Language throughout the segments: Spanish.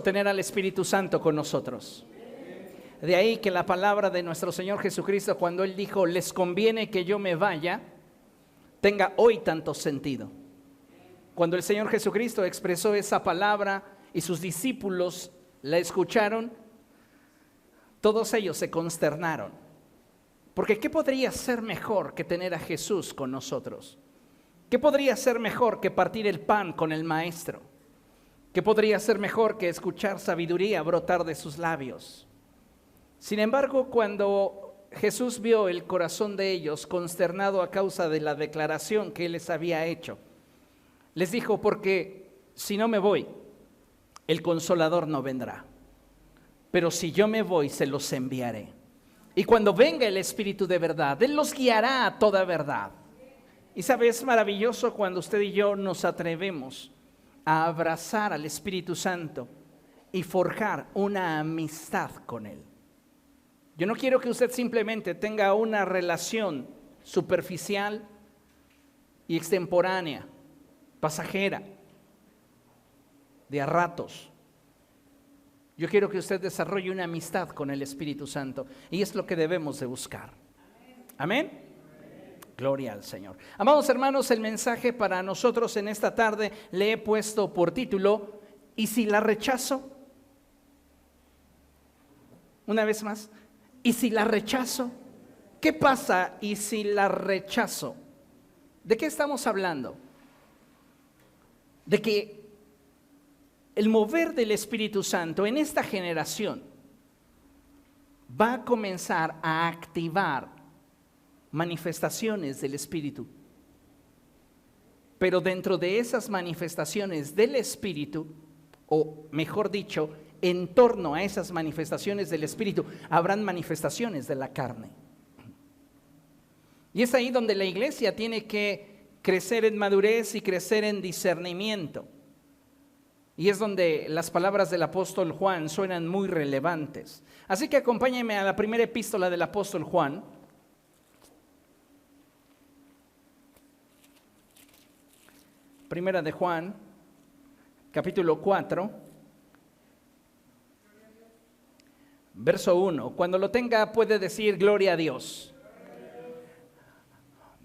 tener al Espíritu Santo con nosotros. De ahí que la palabra de nuestro Señor Jesucristo, cuando Él dijo, les conviene que yo me vaya, tenga hoy tanto sentido. Cuando el Señor Jesucristo expresó esa palabra y sus discípulos la escucharon, todos ellos se consternaron. Porque ¿qué podría ser mejor que tener a Jesús con nosotros? ¿Qué podría ser mejor que partir el pan con el Maestro? ¿Qué podría ser mejor que escuchar sabiduría brotar de sus labios? Sin embargo, cuando Jesús vio el corazón de ellos consternado a causa de la declaración que Él les había hecho, les dijo, porque si no me voy, el Consolador no vendrá. Pero si yo me voy, se los enviaré. Y cuando venga el Espíritu de verdad, Él los guiará a toda verdad. Y sabe, es maravilloso cuando usted y yo nos atrevemos a abrazar al Espíritu Santo y forjar una amistad con Él. Yo no quiero que usted simplemente tenga una relación superficial y extemporánea, pasajera, de a ratos. Yo quiero que usted desarrolle una amistad con el Espíritu Santo y es lo que debemos de buscar. Amén. Gloria al Señor. Amados hermanos, el mensaje para nosotros en esta tarde le he puesto por título, ¿y si la rechazo? Una vez más, ¿y si la rechazo? ¿Qué pasa y si la rechazo? ¿De qué estamos hablando? De que el mover del Espíritu Santo en esta generación va a comenzar a activar manifestaciones del Espíritu. Pero dentro de esas manifestaciones del Espíritu, o mejor dicho, en torno a esas manifestaciones del Espíritu, habrán manifestaciones de la carne. Y es ahí donde la iglesia tiene que crecer en madurez y crecer en discernimiento. Y es donde las palabras del apóstol Juan suenan muy relevantes. Así que acompáñenme a la primera epístola del apóstol Juan. Primera de Juan, capítulo 4, verso 1. Cuando lo tenga puede decir gloria a Dios.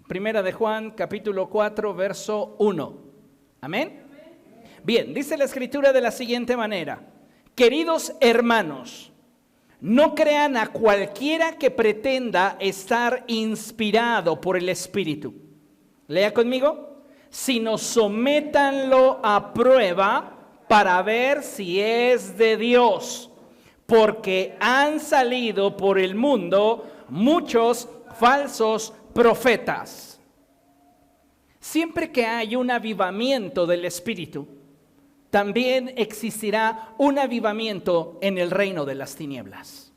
Primera de Juan, capítulo 4, verso 1. Amén. Bien, dice la Escritura de la siguiente manera: queridos hermanos, no crean a cualquiera que pretenda estar inspirado por el Espíritu. Lea conmigo. Sino sométanlo a prueba para ver si es de Dios, porque han salido por el mundo muchos falsos profetas. Siempre que hay un avivamiento del Espíritu, también existirá un avivamiento en el reino de las tinieblas.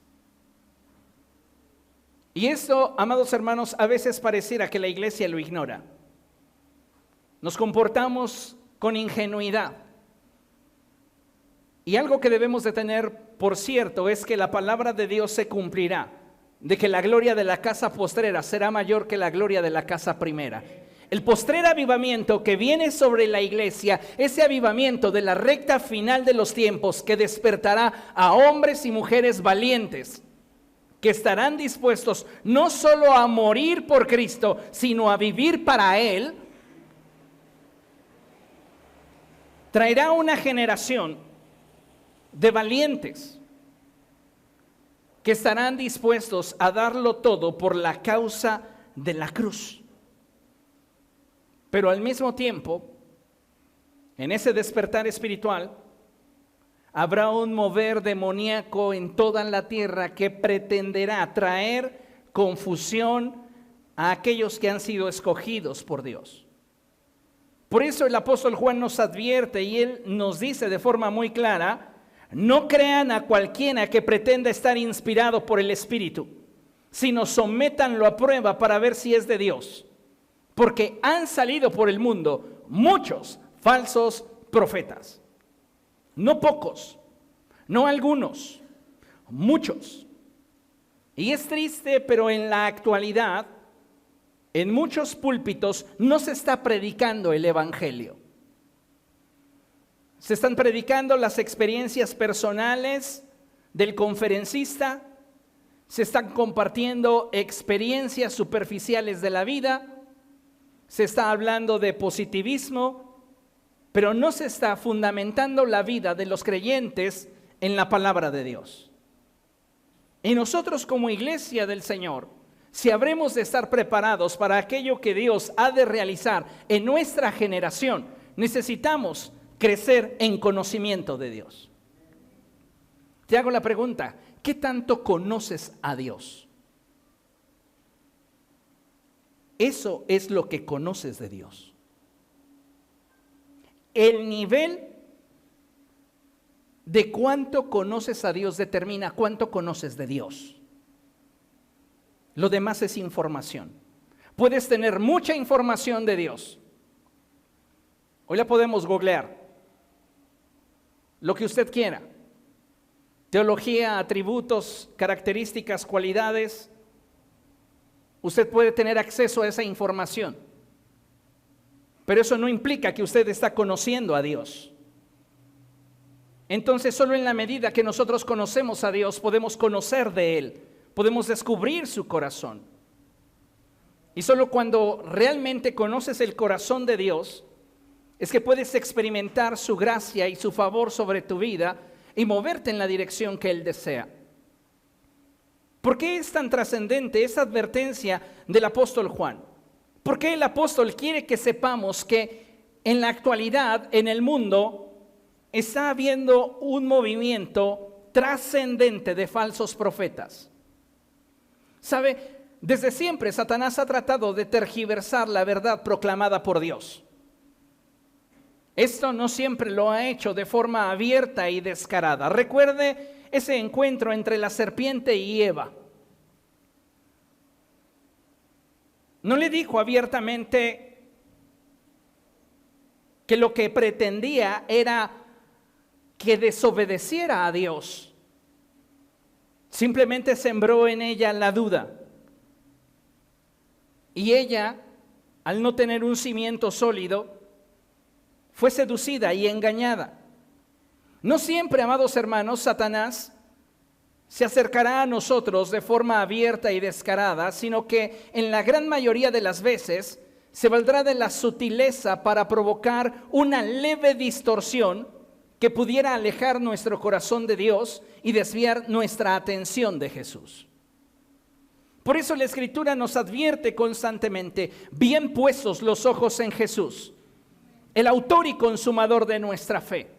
Y esto, amados hermanos, a veces pareciera que la iglesia lo ignora. Nos comportamos con ingenuidad. Y algo que debemos de tener por cierto es que la palabra de Dios se cumplirá, de que la gloria de la casa postrera será mayor que la gloria de la casa primera. El postrer avivamiento que viene sobre la iglesia, ese avivamiento de la recta final de los tiempos que despertará a hombres y mujeres valientes, que estarán dispuestos no solo a morir por Cristo, sino a vivir para Él, traerá una generación de valientes que estarán dispuestos a darlo todo por la causa de la cruz. Pero al mismo tiempo, en ese despertar espiritual, habrá un mover demoníaco en toda la tierra que pretenderá traer confusión a aquellos que han sido escogidos por Dios. Por eso el apóstol Juan nos advierte y él nos dice de forma muy clara: no crean a cualquiera que pretenda estar inspirado por el Espíritu, sino sométanlo a prueba para ver si es de Dios. Porque han salido por el mundo muchos falsos profetas. No pocos, no algunos, muchos. Y es triste, pero en la actualidad, en muchos púlpitos no se está predicando el evangelio. Se están predicando las experiencias personales del conferencista, se están compartiendo experiencias superficiales de la vida, se está hablando de positivismo, pero no se está fundamentando la vida de los creyentes en la palabra de Dios. Y nosotros como iglesia del Señor, si habremos de estar preparados para aquello que Dios ha de realizar en nuestra generación, necesitamos crecer en conocimiento de Dios. Te hago la pregunta, ¿qué tanto conoces a Dios? Eso es lo que conoces de Dios. El nivel de cuánto conoces a Dios determina cuánto conoces de Dios. Lo demás es información. Puedes tener mucha información de Dios. Hoy la podemos googlear. Lo que usted quiera. Teología, atributos, características, cualidades. Usted puede tener acceso a esa información. Pero eso no implica que usted está conociendo a Dios. Entonces, solo en la medida que nosotros conocemos a Dios, podemos conocer de Él, podemos descubrir su corazón. Y solo cuando realmente conoces el corazón de Dios, es que puedes experimentar su gracia y su favor sobre tu vida y moverte en la dirección que Él desea. ¿Por qué es tan trascendente esa advertencia del apóstol Juan? ¿Por qué el apóstol quiere que sepamos que en la actualidad, en el mundo, está habiendo un movimiento trascendente de falsos profetas? ¿Sabe? Desde siempre Satanás ha tratado de tergiversar la verdad proclamada por Dios. Esto no siempre lo ha hecho de forma abierta y descarada. Recuerde ese encuentro entre la serpiente y Eva. No le dijo abiertamente que lo que pretendía era que desobedeciera a Dios. Simplemente sembró en ella la duda. Y ella, al no tener un cimiento sólido, fue seducida y engañada. No siempre, amados hermanos, Satanás se acercará a nosotros de forma abierta y descarada, sino que en la gran mayoría de las veces se valdrá de la sutileza para provocar una leve distorsión que pudiera alejar nuestro corazón de Dios y desviar nuestra atención de Jesús. Por eso la Escritura nos advierte constantemente: bien puestos los ojos en Jesús, el autor y consumador de nuestra fe.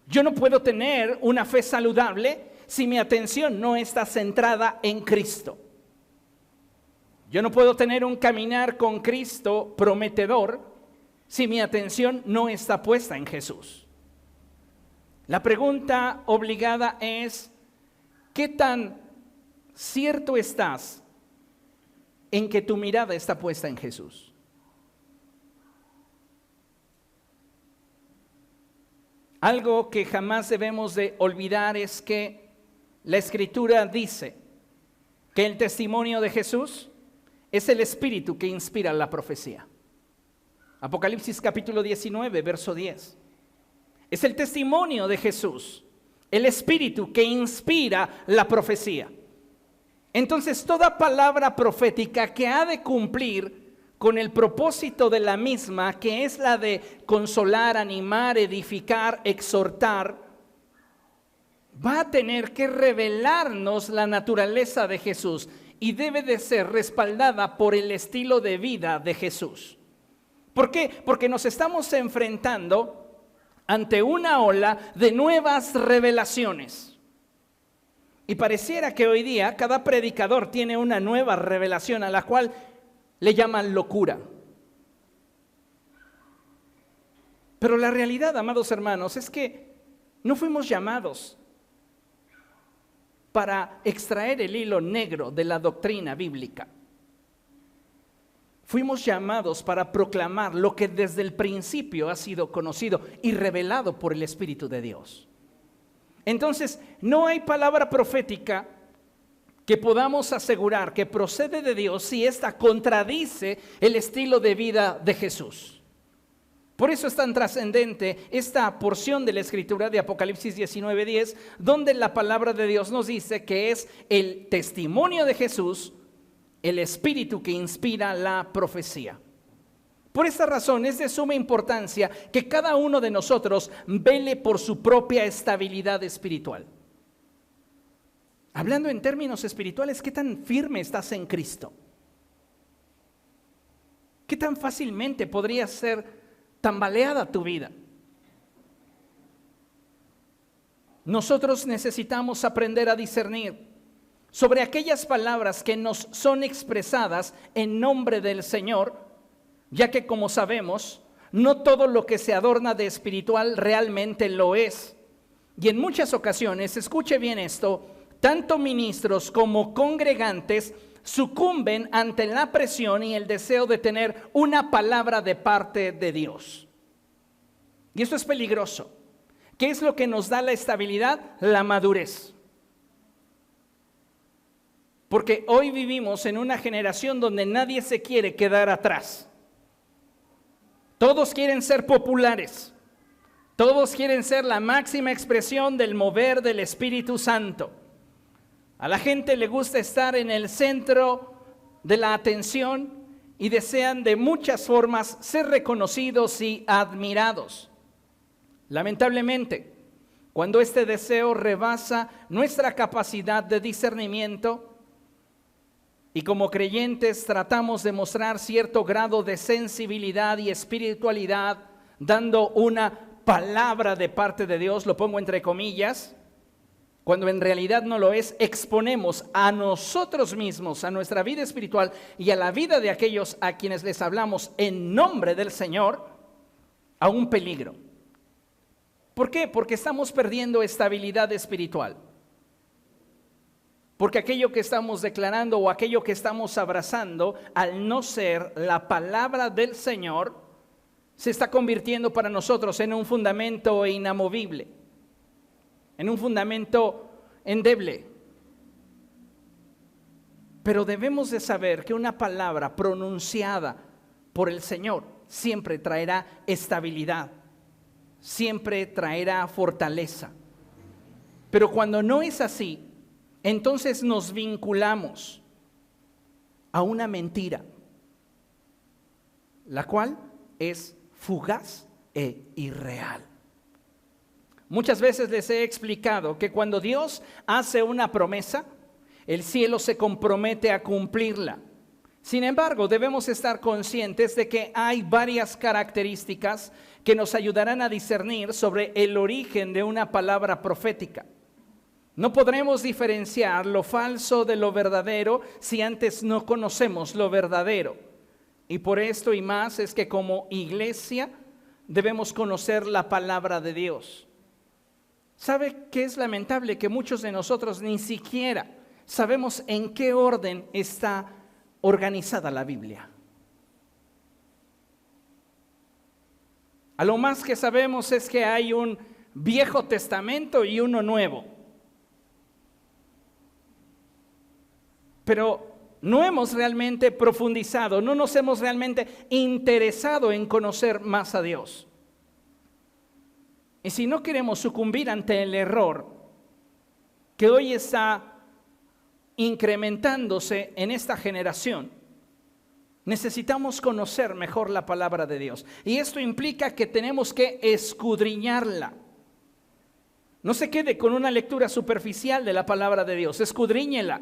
Yo no puedo tener una fe saludable si mi atención no está centrada en Cristo. Yo no puedo tener un caminar con Cristo prometedor si mi atención no está puesta en Jesús. La pregunta obligada es: ¿qué tan cierto estás en que tu mirada está puesta en Jesús? Algo que jamás debemos de olvidar es que la Escritura dice que el testimonio de Jesús es el espíritu que inspira la profecía. Apocalipsis capítulo 19, verso 10. Es el testimonio de Jesús, el espíritu que inspira la profecía. Entonces, toda palabra profética que ha de cumplir con el propósito de la misma, que es la de consolar, animar, edificar, exhortar, va a tener que revelarnos la naturaleza de Jesús y debe de ser respaldada por el estilo de vida de Jesús. ¿Por qué? Porque nos estamos enfrentando ante una ola de nuevas revelaciones. Y pareciera que hoy día cada predicador tiene una nueva revelación a la cual le llaman locura. Pero la realidad, amados hermanos, es que no fuimos llamados para extraer el hilo negro de la doctrina bíblica. Fuimos llamados para proclamar lo que desde el principio ha sido conocido y revelado por el Espíritu de Dios. Entonces, no hay palabra profética que podamos asegurar que procede de Dios si ésta contradice el estilo de vida de Jesús. Por eso es tan trascendente esta porción de la Escritura de Apocalipsis 19:10, donde la palabra de Dios nos dice que es el testimonio de Jesús, el espíritu que inspira la profecía. Por esta razón es de suma importancia que cada uno de nosotros vele por su propia estabilidad espiritual. Hablando en términos espirituales, ¿qué tan firme estás en Cristo? ¿Qué tan fácilmente podría ser tambaleada tu vida? Nosotros necesitamos aprender a discernir sobre aquellas palabras que nos son expresadas en nombre del Señor, ya que como sabemos, no todo lo que se adorna de espiritual realmente lo es. Y en muchas ocasiones, escuche bien esto, tanto ministros como congregantes sucumben ante la presión y el deseo de tener una palabra de parte de Dios. Y esto es peligroso. ¿Qué es lo que nos da la estabilidad? La madurez. Porque hoy vivimos en una generación donde nadie se quiere quedar atrás. Todos quieren ser populares. Todos quieren ser la máxima expresión del mover del Espíritu Santo. A la gente le gusta estar en el centro de la atención y desean de muchas formas ser reconocidos y admirados. Lamentablemente, cuando este deseo rebasa nuestra capacidad de discernimiento y como creyentes tratamos de mostrar cierto grado de sensibilidad y espiritualidad, dando una palabra de parte de Dios, lo pongo entre comillas, cuando en realidad no lo es, exponemos a nosotros mismos, a nuestra vida espiritual y a la vida de aquellos a quienes les hablamos en nombre del Señor, a un peligro. ¿Por qué? Porque estamos perdiendo estabilidad espiritual. Porque aquello que estamos declarando o aquello que estamos abrazando, al no ser la palabra del Señor, se está convirtiendo para nosotros en un fundamento inamovible, en un fundamento endeble. Pero debemos de saber que una palabra pronunciada por el Señor siempre traerá estabilidad, siempre traerá fortaleza. Pero cuando no es así, entonces nos vinculamos a una mentira, la cual es fugaz e irreal. Muchas veces les he explicado que cuando Dios hace una promesa, el cielo se compromete a cumplirla. Sin embargo, debemos estar conscientes de que hay varias características que nos ayudarán a discernir sobre el origen de una palabra profética. No podremos diferenciar lo falso de lo verdadero si antes no conocemos lo verdadero. Y por esto y más es que como iglesia debemos conocer la palabra de Dios. ¿Sabe qué es lamentable? Que muchos de nosotros ni siquiera sabemos en qué orden está organizada la Biblia. A lo más que sabemos es que hay un Viejo Testamento y uno nuevo. Pero no hemos realmente profundizado, no nos hemos realmente interesado en conocer más a Dios. Y si no queremos sucumbir ante el error que hoy está incrementándose en esta generación, necesitamos conocer mejor la palabra de Dios. Y esto implica que tenemos que escudriñarla. No se quede con una lectura superficial de la palabra de Dios, escudriñela.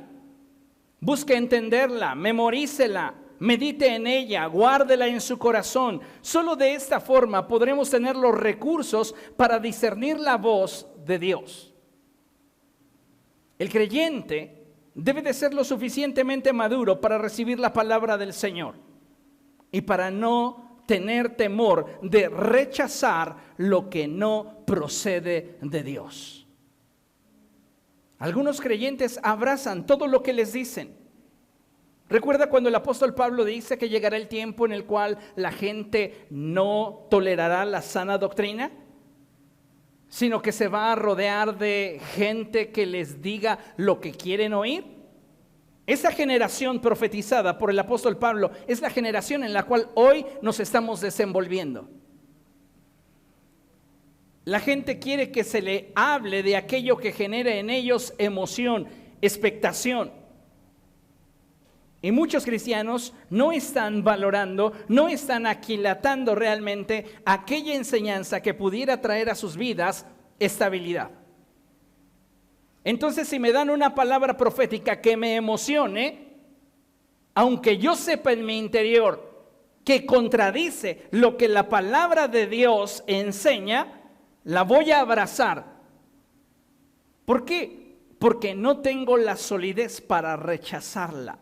Busque entenderla, memorícela, medite en ella, guárdela en su corazón. Solo de esta forma podremos tener los recursos para discernir la voz de Dios. El creyente debe de ser lo suficientemente maduro para recibir la palabra del Señor y para no tener temor de rechazar lo que no procede de Dios. Algunos creyentes abrazan todo lo que les dicen. ¿Recuerda cuando el apóstol Pablo dice que llegará el tiempo en el cual la gente no tolerará la sana doctrina, sino que se va a rodear de gente que les diga lo que quieren oír? Esa generación profetizada por el apóstol Pablo es la generación en la cual hoy nos estamos desenvolviendo. La gente quiere que se le hable de aquello que genere en ellos emoción, expectación. Y muchos cristianos no están valorando, no están aquilatando realmente aquella enseñanza que pudiera traer a sus vidas estabilidad. Entonces, si me dan una palabra profética que me emocione, aunque yo sepa en mi interior que contradice lo que la palabra de Dios enseña, la voy a abrazar. ¿Por qué? Porque no tengo la solidez para rechazarla.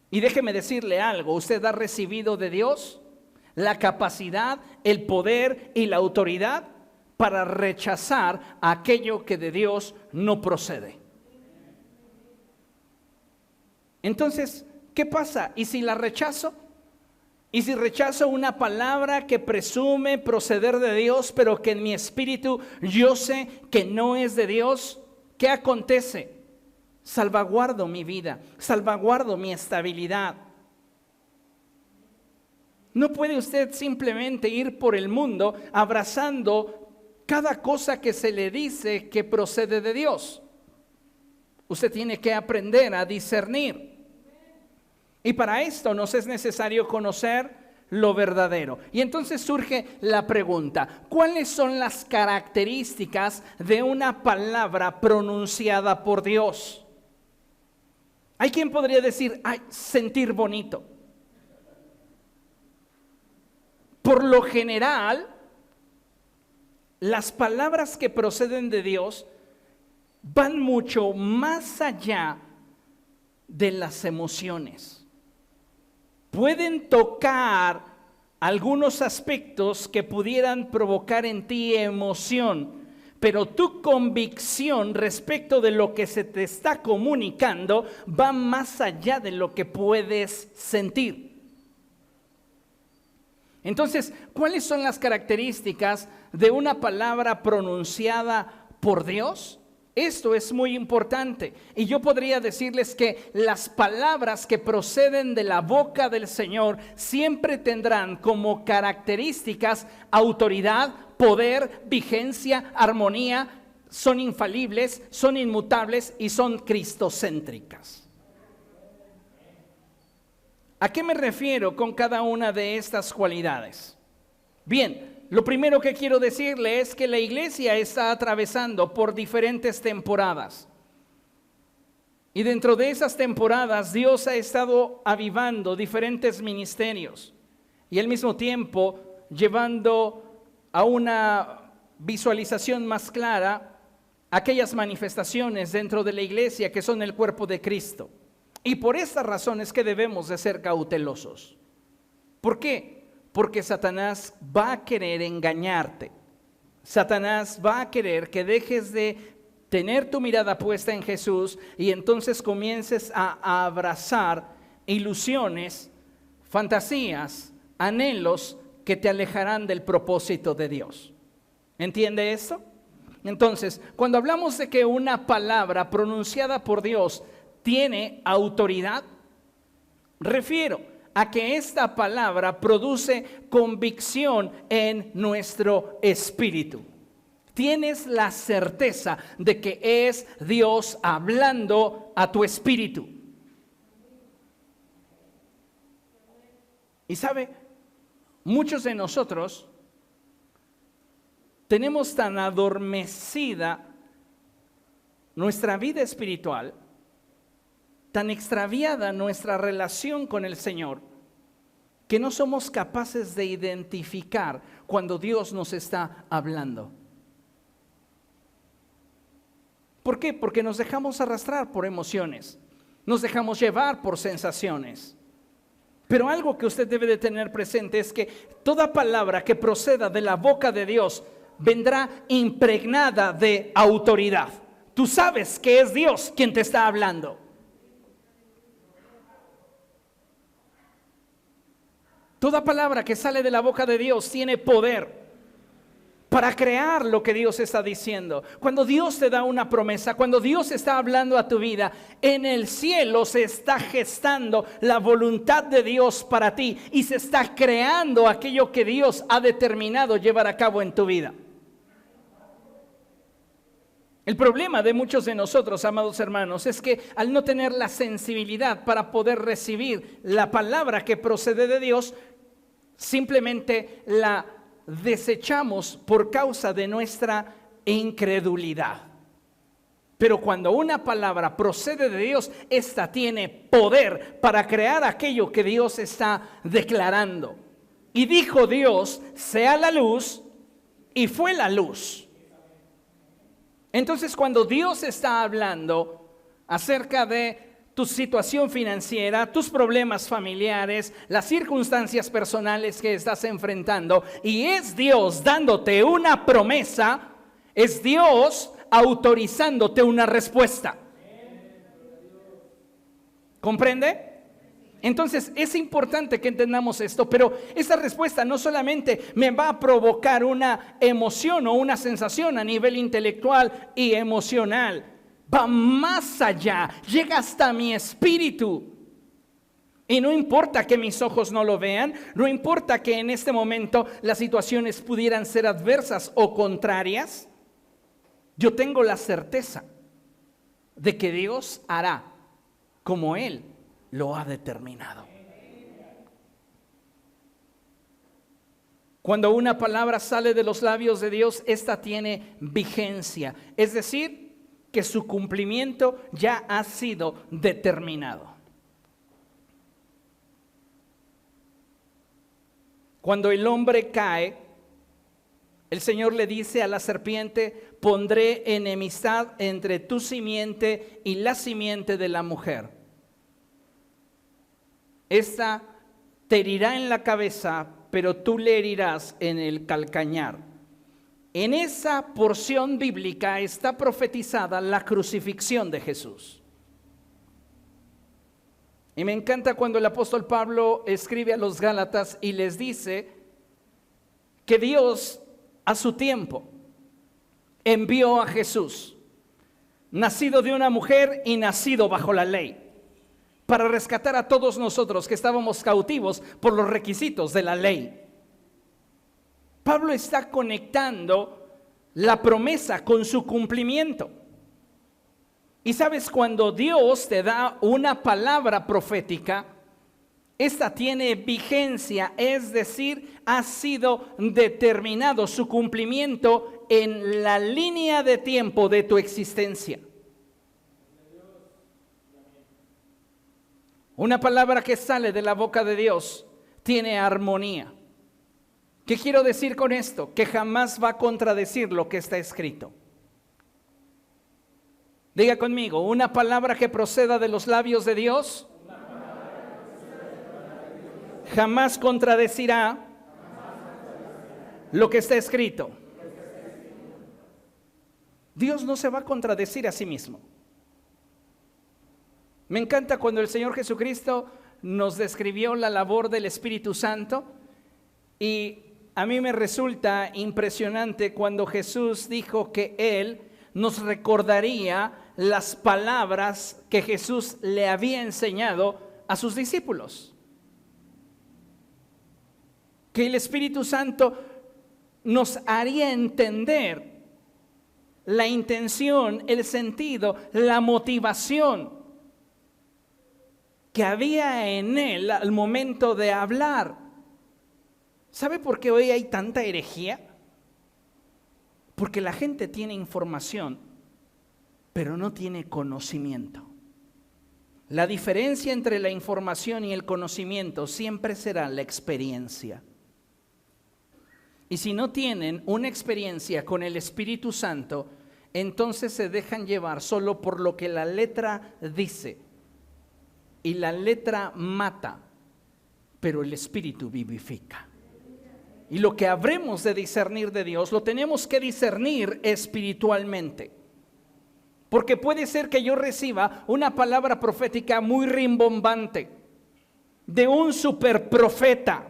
Y déjeme decirle algo, usted ha recibido de Dios la capacidad, el poder y la autoridad para rechazar aquello que de Dios no procede. Entonces, ¿qué pasa? ¿Y si la rechazo? ¿Y si rechazo una palabra que presume proceder de Dios, pero que en mi espíritu yo sé que no es de Dios? ¿Qué acontece? Salvaguardo mi vida, salvaguardo mi estabilidad. No puede usted simplemente ir por el mundo abrazando cada cosa que se le dice que procede de Dios. Usted tiene que aprender a discernir. Y para esto nos es necesario conocer lo verdadero. Y entonces surge la pregunta, ¿cuáles son las características de una palabra pronunciada por Dios? Hay quien podría decir, ay, sentir bonito. Por lo general, las palabras que proceden de Dios van mucho más allá de las emociones. Pueden tocar algunos aspectos que pudieran provocar en ti emoción, pero tu convicción respecto de lo que se te está comunicando va más allá de lo que puedes sentir. Entonces, ¿cuáles son las características de una palabra pronunciada por Dios? Esto es muy importante. Y yo podría decirles que las palabras que proceden de la boca del Señor siempre tendrán como características autoridad, poder, vigencia, armonía, son infalibles, son inmutables y son cristocéntricas. ¿A qué me refiero con cada una de estas cualidades? Bien, lo primero que quiero decirle es que la iglesia está atravesando por diferentes temporadas. Y dentro de esas temporadas Dios ha estado avivando diferentes ministerios y al mismo tiempo llevando a una visualización más clara aquellas manifestaciones dentro de la iglesia que son el cuerpo de Cristo. Y por estas razones que debemos de ser cautelosos. ¿Por qué? Porque Satanás va a querer engañarte. Satanás va a querer que dejes de tener tu mirada puesta en Jesús y entonces comiences a abrazar ilusiones, fantasías, anhelos que te alejarán del propósito de Dios. ¿Entiende esto? Entonces, cuando hablamos de que una palabra pronunciada por Dios tiene autoridad, refiero a que esta palabra produce convicción en nuestro espíritu. Tienes la certeza de que es Dios hablando a tu espíritu. Y sabe, muchos de nosotros tenemos tan adormecida nuestra vida espiritual, tan extraviada nuestra relación con el Señor, que no somos capaces de identificar cuando Dios nos está hablando. ¿Por qué? Porque nos dejamos arrastrar por emociones, nos dejamos llevar por sensaciones. Pero algo que usted debe de tener presente es que toda palabra que proceda de la boca de Dios vendrá impregnada de autoridad. Tú sabes que es Dios quien te está hablando. Toda palabra que sale de la boca de Dios tiene poder para crear lo que Dios está diciendo. Cuando Dios te da una promesa, cuando Dios está hablando a tu vida, en el cielo se está gestando la voluntad de Dios para ti y se está creando aquello que Dios ha determinado llevar a cabo en tu vida. El problema de muchos de nosotros, amados hermanos, es que al no tener la sensibilidad para poder recibir la palabra que procede de Dios, simplemente la desechamos por causa de nuestra incredulidad. Pero cuando una palabra procede de Dios, esta tiene poder para crear aquello que Dios está declarando. Y dijo Dios, sea la luz, y fue la luz. Entonces, cuando Dios está hablando acerca de tu situación financiera, tus problemas familiares, las circunstancias personales que estás enfrentando, y es Dios dándote una promesa, es Dios autorizándote una respuesta. ¿Comprende? Entonces es importante que entendamos esto, pero esta respuesta no solamente me va a provocar una emoción o una sensación a nivel intelectual y emocional, va más allá, llega hasta mi espíritu. Y no importa que mis ojos no lo vean, no importa que en este momento las situaciones pudieran ser adversas o contrarias, yo tengo la certeza de que Dios hará como Él lo ha determinado. Cuando una palabra sale de los labios de Dios, esta tiene vigencia, es decir, que su cumplimiento ya ha sido determinado. Cuando el hombre cae, el Señor le dice a la serpiente, pondré enemistad entre tu simiente y la simiente de la mujer. Esta te herirá en la cabeza, pero tú le herirás en el calcañar. En esa porción bíblica está profetizada la crucifixión de Jesús. Y me encanta cuando el apóstol Pablo escribe a los Gálatas y les dice que Dios a su tiempo envió a Jesús, nacido de una mujer y nacido bajo la ley, para rescatar a todos nosotros que estábamos cautivos por los requisitos de la ley. Pablo está conectando la promesa con su cumplimiento. Y sabes, cuando Dios te da una palabra profética, esta tiene vigencia, es decir, ha sido determinado su cumplimiento en la línea de tiempo de tu existencia. Una palabra que sale de la boca de Dios tiene armonía. ¿Qué quiero decir con esto? Que jamás va a contradecir lo que está escrito. Diga conmigo, una palabra que proceda de los labios de Dios jamás contradecirá lo que está escrito. Dios no se va a contradecir a sí mismo. Me encanta cuando el Señor Jesucristo nos describió la labor del Espíritu Santo, y a mí me resulta impresionante cuando Jesús dijo que Él nos recordaría las palabras que Jesús le había enseñado a sus discípulos. Que el Espíritu Santo nos haría entender la intención, el sentido, la motivación que había en él al momento de hablar. ¿Sabe por qué hoy hay tanta herejía? Porque la gente tiene información, pero no tiene conocimiento. La diferencia entre la información y el conocimiento siempre será la experiencia. Y si no tienen una experiencia con el Espíritu Santo, entonces se dejan llevar solo por lo que la letra dice. Y la letra mata, pero el Espíritu vivifica. Y lo que habremos de discernir de Dios, lo tenemos que discernir espiritualmente. Porque puede ser que yo reciba una palabra profética muy rimbombante de un superprofeta,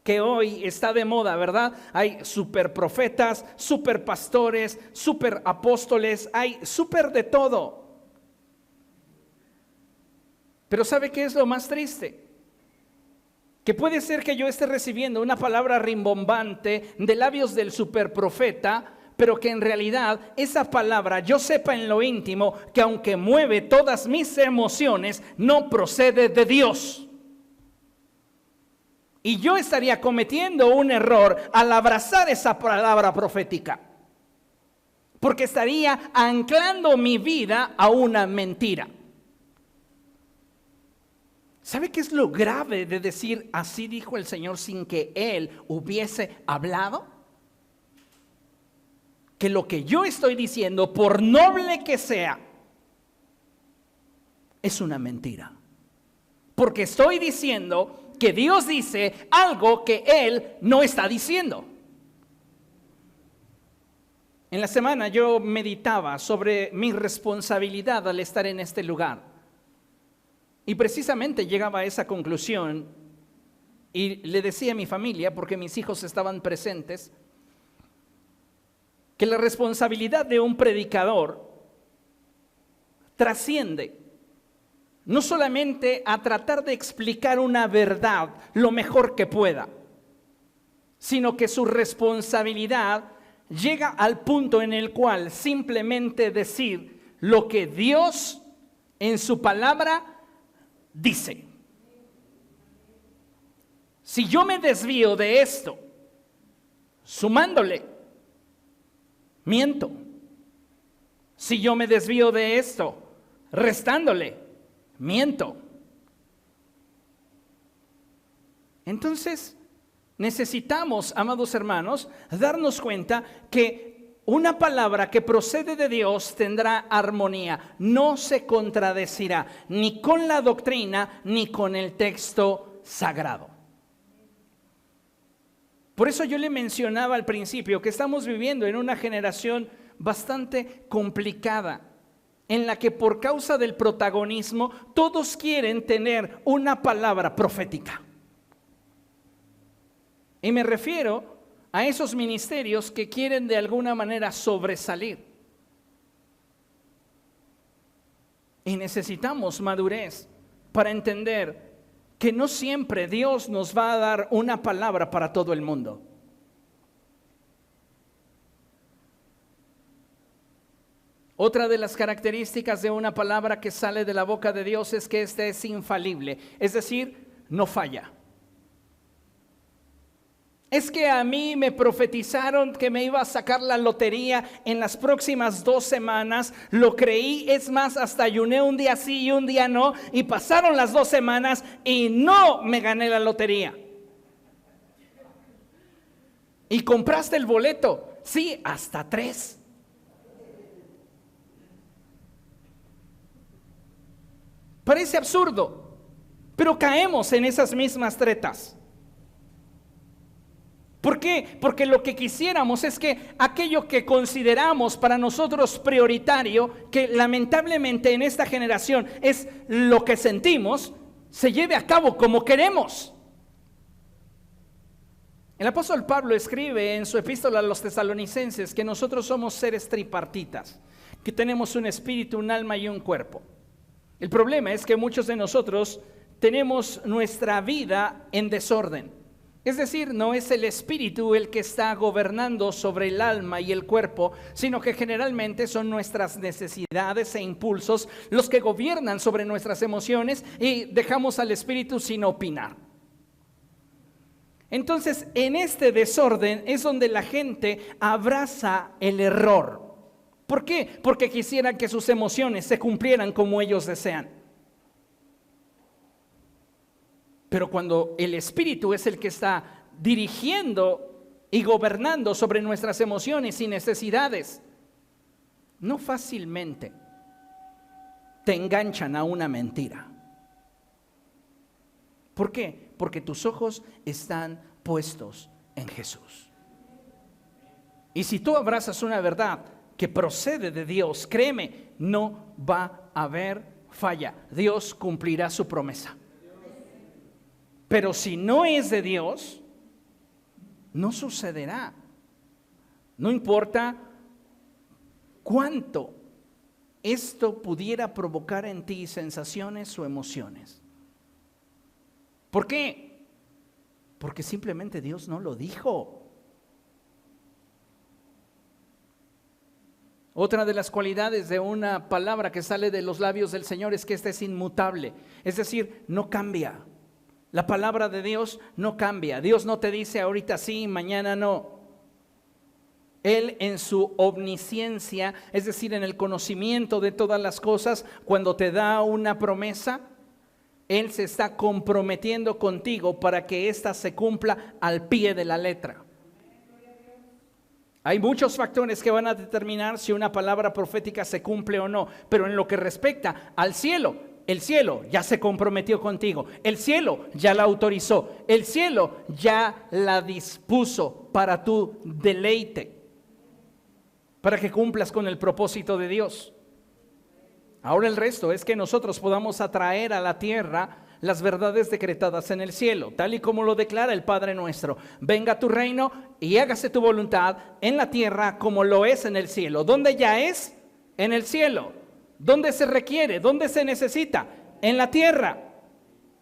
que hoy está de moda, ¿verdad? Hay superprofetas, superpastores, superapóstoles, hay super de todo. Pero ¿sabe qué es lo más triste? Que puede ser que yo esté recibiendo una palabra rimbombante de labios del superprofeta, pero que en realidad esa palabra yo sepa en lo íntimo que aunque mueve todas mis emociones, no procede de Dios. Y yo estaría cometiendo un error al abrazar esa palabra profética, porque estaría anclando mi vida a una mentira. ¿Sabe qué es lo grave de decir así dijo el Señor sin que Él hubiese hablado? Que lo que yo estoy diciendo, por noble que sea, es una mentira. Porque estoy diciendo que Dios dice algo que Él no está diciendo. En la semana yo meditaba sobre mi responsabilidad al estar en este lugar. Y precisamente llegaba a esa conclusión y le decía a mi familia, porque mis hijos estaban presentes, que la responsabilidad de un predicador trasciende no solamente a tratar de explicar una verdad lo mejor que pueda, sino que su responsabilidad llega al punto en el cual simplemente decir lo que Dios en su palabra dice. Si yo me desvío de esto, sumándole, miento. Si yo me desvío de esto, restándole, miento. Entonces, necesitamos, amados hermanos, darnos cuenta que una palabra que procede de Dios tendrá armonía, no se contradecirá ni con la doctrina ni con el texto sagrado. Por eso yo le mencionaba al principio que estamos viviendo en una generación bastante complicada, en la que por causa del protagonismo todos quieren tener una palabra profética. Y me refiero a esos ministerios que quieren de alguna manera sobresalir. Y necesitamos madurez para entender que no siempre Dios nos va a dar una palabra para todo el mundo. Otra de las características de una palabra que sale de la boca de Dios es que ésta es infalible, es decir, no falla. Es que a mí me profetizaron que me iba a sacar la lotería en las próximas 2 semanas, lo creí, es más, hasta ayuné un día sí y un día no, y pasaron las 2 semanas y no me gané la lotería. ¿Y compraste el boleto? Sí, hasta 3. Parece absurdo, pero caemos en esas mismas tretas. ¿Por qué? Porque lo que quisiéramos es que aquello que consideramos para nosotros prioritario, que lamentablemente en esta generación es lo que sentimos, se lleve a cabo como queremos. El apóstol Pablo escribe en su epístola a los tesalonicenses que nosotros somos seres tripartitas, que tenemos un espíritu, un alma y un cuerpo. El problema es que muchos de nosotros tenemos nuestra vida en desorden. Es decir, no es el espíritu el que está gobernando sobre el alma y el cuerpo, sino que generalmente son nuestras necesidades e impulsos los que gobiernan sobre nuestras emociones y dejamos al espíritu sin opinar. Entonces, en este desorden es donde la gente abraza el error. ¿Por qué? Porque quisieran que sus emociones se cumplieran como ellos desean. Pero cuando el Espíritu es el que está dirigiendo y gobernando sobre nuestras emociones y necesidades, no fácilmente te enganchan a una mentira. ¿Por qué? Porque tus ojos están puestos en Jesús. Y si tú abrazas una verdad que procede de Dios, créeme, no va a haber falla. Dios cumplirá su promesa. Pero si no es de Dios, no sucederá. No importa cuánto esto pudiera provocar en ti sensaciones o emociones. ¿Por qué? Porque simplemente Dios no lo dijo. Otra de las cualidades de una palabra que sale de los labios del Señor es que esta es inmutable, es decir, no cambia. La palabra de Dios no cambia. Dios no te dice ahorita sí, mañana no. Él en su omnisciencia, es decir, en el conocimiento de todas las cosas, cuando te da una promesa, Él se está comprometiendo contigo para que ésta se cumpla al pie de la letra. Hay muchos factores que van a determinar si una palabra profética se cumple o no, pero en lo que respecta al cielo, el cielo ya se comprometió contigo, el cielo ya la autorizó, el cielo ya la dispuso para tu deleite, para que cumplas con el propósito de Dios. Ahora el resto es que nosotros podamos atraer a la tierra las verdades decretadas en el cielo, tal y como lo declara el Padre nuestro. Venga tu reino y hágase tu voluntad en la tierra como lo es en el cielo. ¿Dónde ya es? En el cielo. ¿Dónde se requiere? ¿Dónde se necesita? En la tierra.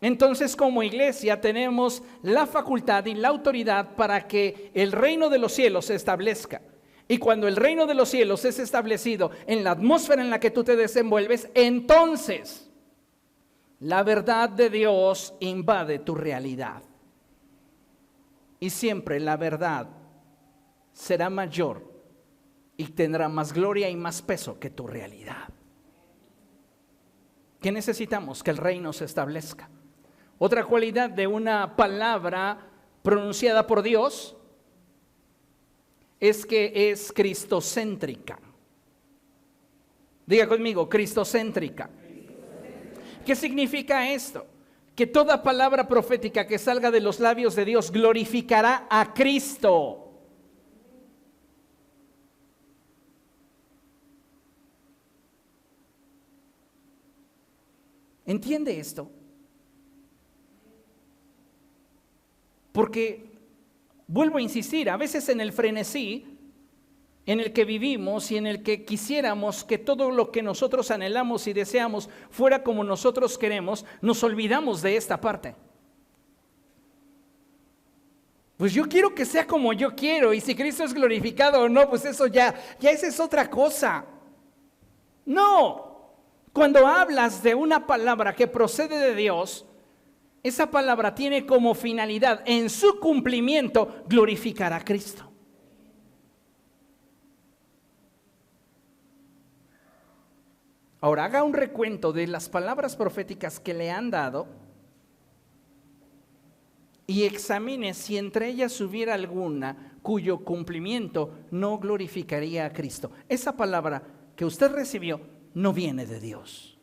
Entonces, como iglesia tenemos la facultad y la autoridad para que el reino de los cielos se establezca. Y cuando el reino de los cielos es establecido en la atmósfera en la que tú te desenvuelves, entonces la verdad de Dios invade tu realidad. Y siempre la verdad será mayor y tendrá más gloria y más peso que tu realidad. ¿Qué necesitamos? Que el reino se establezca. Otra cualidad de una palabra pronunciada por Dios es que es cristocéntrica. Diga conmigo, cristocéntrica. ¿Qué significa esto? Que toda palabra profética que salga de los labios de Dios glorificará a Cristo. ¿Entiende esto? Porque, vuelvo a insistir, a veces en el frenesí en el que vivimos y en el que quisiéramos que todo lo que nosotros anhelamos y deseamos fuera como nosotros queremos, nos olvidamos de esta parte. Pues yo quiero que sea como yo quiero, y si Cristo es glorificado o no, pues eso ya esa es otra cosa. No, cuando hablas de una palabra que procede de Dios, esa palabra tiene como finalidad en su cumplimiento glorificar a Cristo. Ahora haga un recuento de las palabras proféticas que le han dado y examine si entre ellas hubiera alguna cuyo cumplimiento no glorificaría a Cristo. Esa palabra que usted recibió no viene de Dios.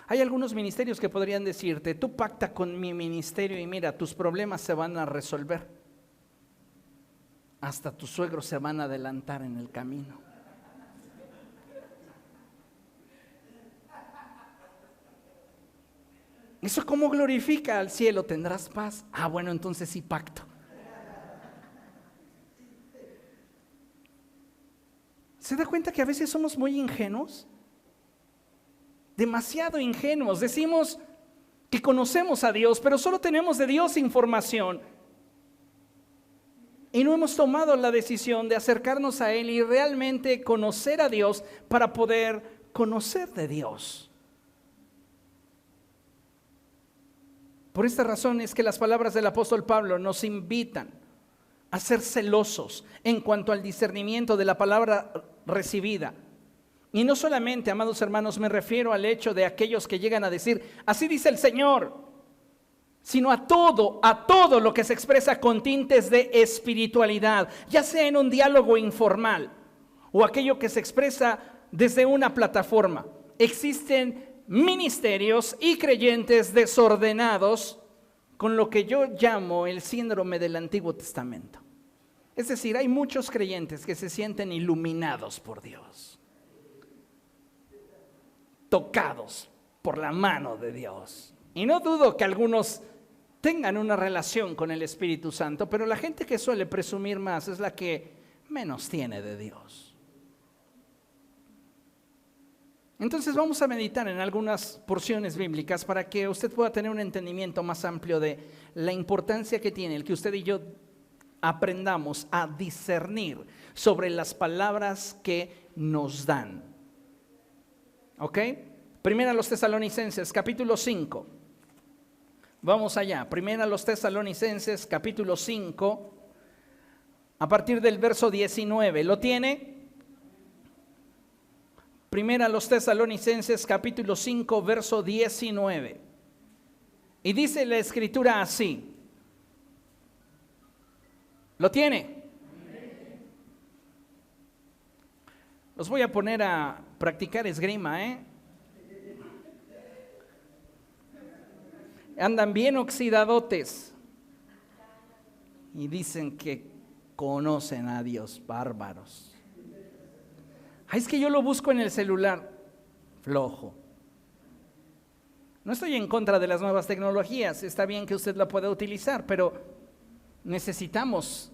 Hay algunos ministerios que podrían decirte, tú pacta con mi ministerio y mira, tus problemas se van a resolver. Hasta tus suegros se van a adelantar en el camino. ¿Eso cómo glorifica al cielo? ¿Tendrás paz? Ah, bueno, entonces sí pacto. ¿Se da cuenta que a veces somos muy ingenuos? Demasiado ingenuos. Decimos que conocemos a Dios, pero solo tenemos de Dios información. Y no hemos tomado la decisión de acercarnos a Él y realmente conocer a Dios para poder conocer de Dios. Por esta razón es que las palabras del apóstol Pablo nos invitan a ser celosos en cuanto al discernimiento de la palabra recibida. Y no solamente, amados hermanos, me refiero al hecho de aquellos que llegan a decir, así dice el Señor, sino a todo lo que se expresa con tintes de espiritualidad, ya sea en un diálogo informal o aquello que se expresa desde una plataforma. Existen ministerios y creyentes desordenados con lo que yo llamo el síndrome del Antiguo Testamento. Es decir, hay muchos creyentes que se sienten iluminados por Dios, tocados por la mano de Dios. Y no dudo que algunos tengan una relación con el Espíritu Santo, pero la gente que suele presumir más es la que menos tiene de Dios. Entonces vamos a meditar en algunas porciones bíblicas para que usted pueda tener un entendimiento más amplio de la importancia que tiene el que usted y yo aprendamos a discernir sobre las palabras que nos dan. ¿Ok? Primera a los Tesalonicenses, capítulo 5. Vamos allá. Primera a los Tesalonicenses, capítulo 5, a partir del verso 19. ¿Lo tiene? Primera a los Tesalonicenses, capítulo 5, verso 19. Y dice la Escritura así. ¿Lo tiene? Los voy a poner a practicar esgrima, ¿eh? Andan bien oxidadotes y dicen que conocen a Dios, bárbaros. Es que yo lo busco en el celular. Flojo. No estoy en contra de las nuevas tecnologías, está bien que usted la pueda utilizar, pero necesitamos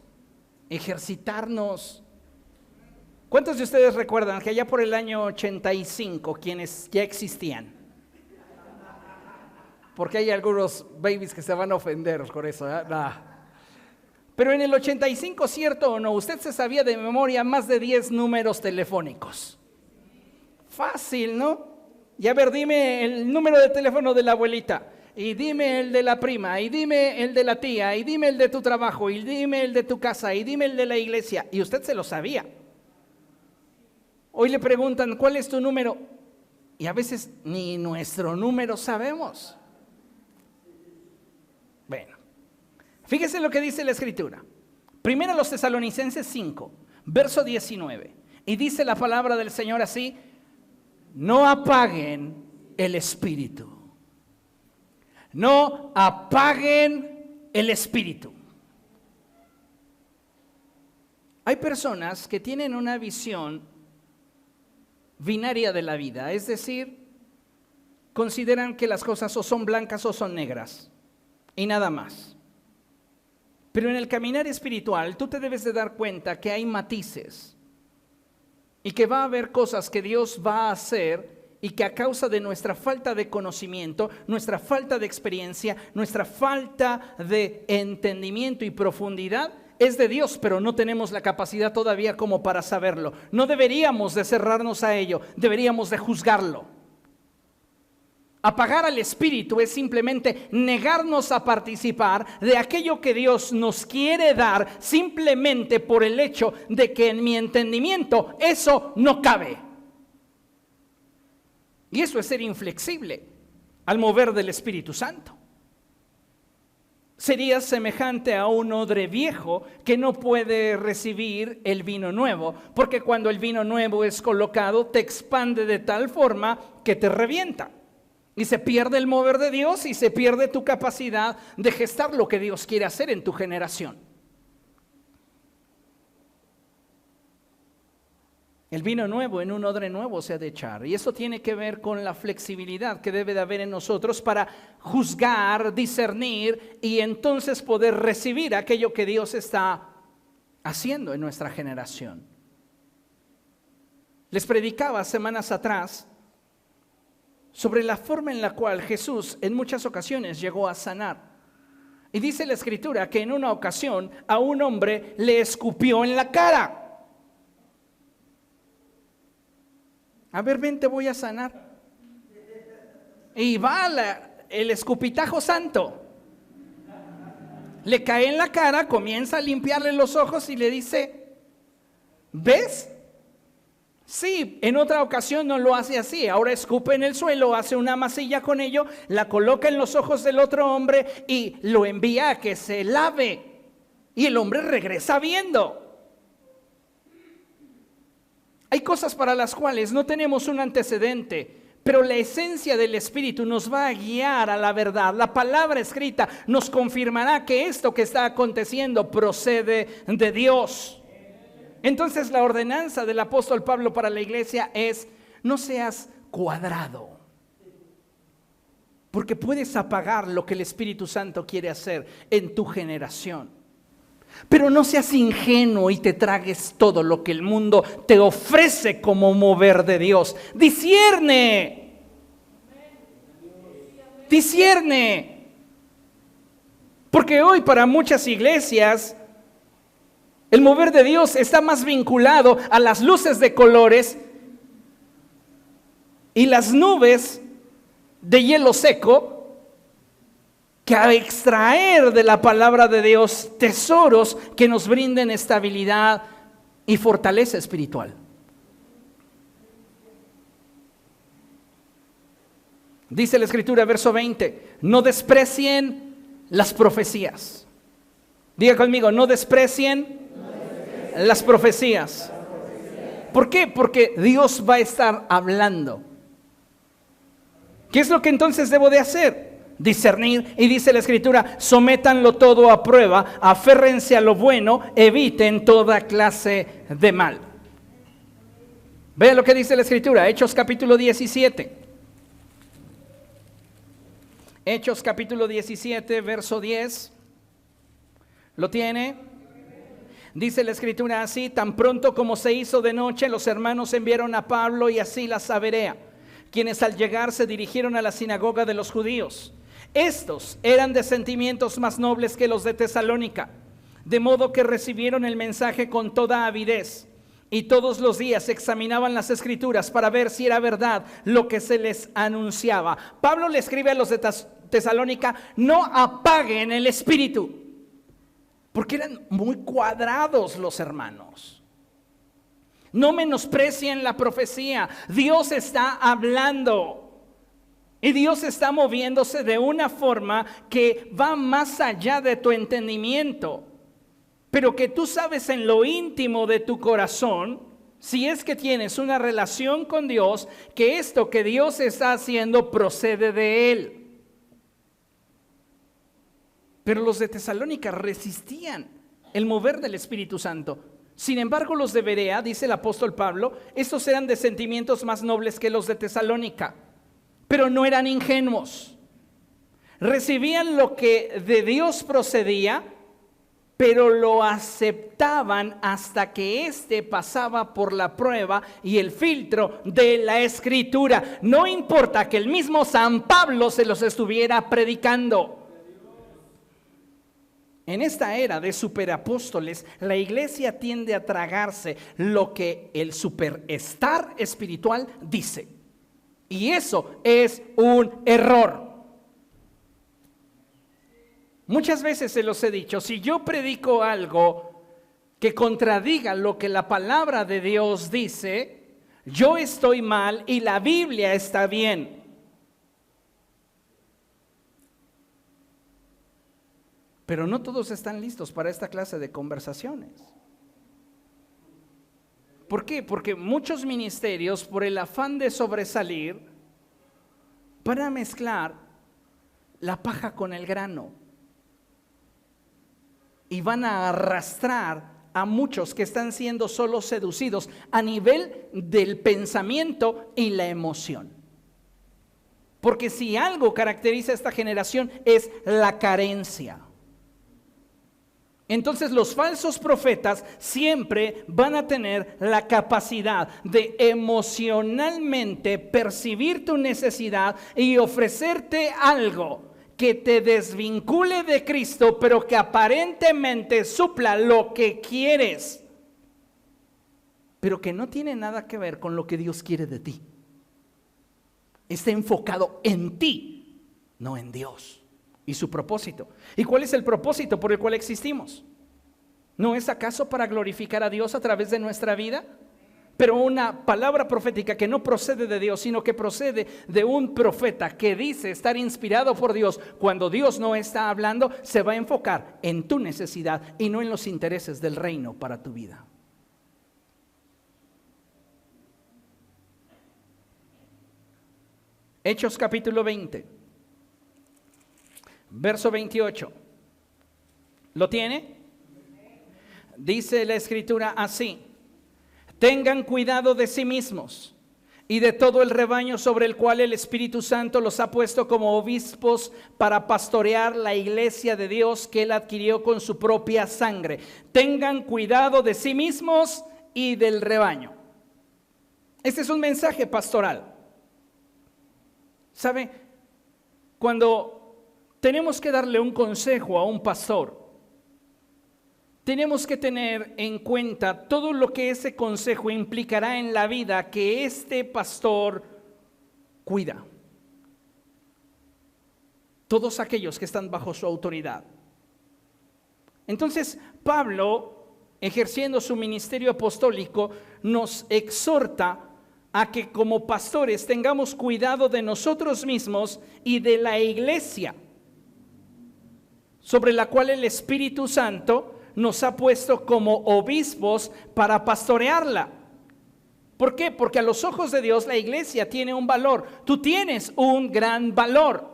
ejercitarnos. ¿Cuántos de ustedes recuerdan que allá por el año 85 quienes ya existían? Porque hay algunos babies que se van a ofender por eso, ¿eh? Nah. Pero en el 85, ¿cierto o no? Usted se sabía de memoria más de 10 números telefónicos. Fácil, ¿no? Y a ver, dime el número de teléfono de la abuelita, y dime el de la prima, y dime el de la tía, y dime el de tu trabajo, y dime el de tu casa, y dime el de la iglesia. Y usted se lo sabía. Hoy le preguntan, ¿cuál es tu número? Y a veces ni nuestro número sabemos. Bueno, fíjese lo que dice la Escritura. Primero los Tesalonicenses 5, verso 19. Y dice la palabra del Señor así: no apaguen el espíritu. No apaguen el espíritu. Hay personas que tienen una visión binaria de la vida, es decir, consideran que las cosas o son blancas o son negras y nada más. Pero en el caminar espiritual tú te debes de dar cuenta que hay matices y que va a haber cosas que Dios va a hacer y que a causa de nuestra falta de conocimiento, nuestra falta de experiencia, nuestra falta de entendimiento y profundidad, es de Dios, pero no tenemos la capacidad todavía como para saberlo. No deberíamos de cerrarnos a ello, deberíamos de juzgarlo. Apagar al espíritu es simplemente negarnos a participar de aquello que Dios nos quiere dar, simplemente por el hecho de que en mi entendimiento eso no cabe. Y eso es ser inflexible al mover del Espíritu Santo. Sería semejante a un odre viejo que no puede recibir el vino nuevo, porque cuando el vino nuevo es colocado te expande de tal forma que te revienta. Y se pierde el mover de Dios y se pierde tu capacidad de gestar lo que Dios quiere hacer en tu generación. El vino nuevo en un odre nuevo se ha de echar. Y eso tiene que ver con la flexibilidad que debe de haber en nosotros para juzgar, discernir y entonces poder recibir aquello que Dios está haciendo en nuestra generación. Les predicaba semanas atrás sobre la forma en la cual Jesús en muchas ocasiones llegó a sanar. Y dice la Escritura que en una ocasión a un hombre le escupió en la cara. A ver, ven, te voy a sanar. Y va el escupitajo santo. Le cae en la cara, comienza a limpiarle los ojos y le dice, ¿ves? Sí, en otra ocasión no lo hace así. Ahora escupe en el suelo, hace una masilla con ello, la coloca en los ojos del otro hombre y lo envía a que se lave. Y el hombre regresa viendo. Hay cosas para las cuales no tenemos un antecedente, pero la esencia del Espíritu nos va a guiar a la verdad. La palabra escrita nos confirmará que esto que está aconteciendo procede de Dios. Entonces la ordenanza del apóstol Pablo para la iglesia es: no seas cuadrado, porque puedes apagar lo que el Espíritu Santo quiere hacer en tu generación. Pero no seas ingenuo y te tragues todo lo que el mundo te ofrece como mover de Dios. Discierne. Discierne. Porque hoy para muchas iglesias el mover de Dios está más vinculado a las luces de colores y las nubes de hielo seco que a extraer de la palabra de Dios tesoros que nos brinden estabilidad y fortaleza espiritual. Dice la Escritura, verso 20, no desprecien las profecías. Diga conmigo, no desprecien las profecías. ¿Por qué? Porque Dios va a estar hablando. ¿Qué es lo que entonces debo de hacer? Discernir, y dice la Escritura, sométanlo todo a prueba, aférrense a lo bueno, eviten toda clase de mal. Vean lo que dice la Escritura, Hechos capítulo 17. Hechos capítulo 17, verso 10. ¿Lo tiene? Dice la Escritura así, tan pronto como se hizo de noche, los hermanos enviaron a Pablo y a Silas a Berea, quienes al llegar se dirigieron a la sinagoga de los judíos. Estos eran de sentimientos más nobles que los de Tesalónica, de modo que recibieron el mensaje con toda avidez, y todos los días examinaban las Escrituras para ver si era verdad lo que se les anunciaba. Pablo le escribe a los de Tesalónica, no apaguen el espíritu, porque eran muy cuadrados los hermanos. No menosprecien la profecía. Dios está hablando. Y Dios está moviéndose de una forma que va más allá de tu entendimiento. Pero que tú sabes en lo íntimo de tu corazón, si es que tienes una relación con Dios, que esto que Dios está haciendo procede de Él. Pero los de Tesalónica resistían el mover del Espíritu Santo. Sin embargo, los de Berea, dice el apóstol Pablo, estos eran de sentimientos más nobles que los de Tesalónica, pero no eran ingenuos. Recibían lo que de Dios procedía, pero lo aceptaban hasta que éste pasaba por la prueba y el filtro de la Escritura. No importa que el mismo San Pablo se los estuviera predicando. En esta era de superapóstoles, la iglesia tiende a tragarse lo que el superestar espiritual dice. Y eso es un error. Muchas veces se los he dicho, si yo predico algo que contradiga lo que la palabra de Dios dice, yo estoy mal y la Biblia está bien. Pero no todos están listos para esta clase de conversaciones. ¿Por qué? Porque muchos ministerios, por el afán de sobresalir, van a mezclar la paja con el grano. Y van a arrastrar a muchos que están siendo solo seducidos a nivel del pensamiento y la emoción. Porque si algo caracteriza a esta generación es la carencia. Entonces los falsos profetas siempre van a tener la capacidad de emocionalmente percibir tu necesidad y ofrecerte algo que te desvincule de Cristo, pero que aparentemente supla lo que quieres, pero que no tiene nada que ver con lo que Dios quiere de ti. Está enfocado en ti, no en Dios y su propósito. ¿Y cuál es el propósito por el cual existimos? ¿No es acaso para glorificar a Dios a través de nuestra vida? Pero una palabra profética que no procede de Dios, sino que procede de un profeta que dice estar inspirado por Dios, cuando Dios no está hablando, se va a enfocar en tu necesidad y no en los intereses del reino para tu vida. Hechos capítulo 20, verso 28. ¿Lo tiene? Dice la Escritura así: tengan cuidado de sí mismos y de todo el rebaño sobre el cual el Espíritu Santo los ha puesto como obispos para pastorear la iglesia de Dios que Él adquirió con su propia sangre. Tengan cuidado de sí mismos y del rebaño. Este es un mensaje pastoral. ¿Sabe? Cuando tenemos que darle un consejo a un pastor, tenemos que tener en cuenta todo lo que ese consejo implicará en la vida que este pastor cuida. Todos aquellos que están bajo su autoridad. Entonces, Pablo, ejerciendo su ministerio apostólico, nos exhorta a que como pastores tengamos cuidado de nosotros mismos y de la iglesia, sobre la cual el Espíritu Santo nos ha puesto como obispos para pastorearla. ¿Por qué? Porque a los ojos de Dios la iglesia tiene un valor. Tú tienes un gran valor.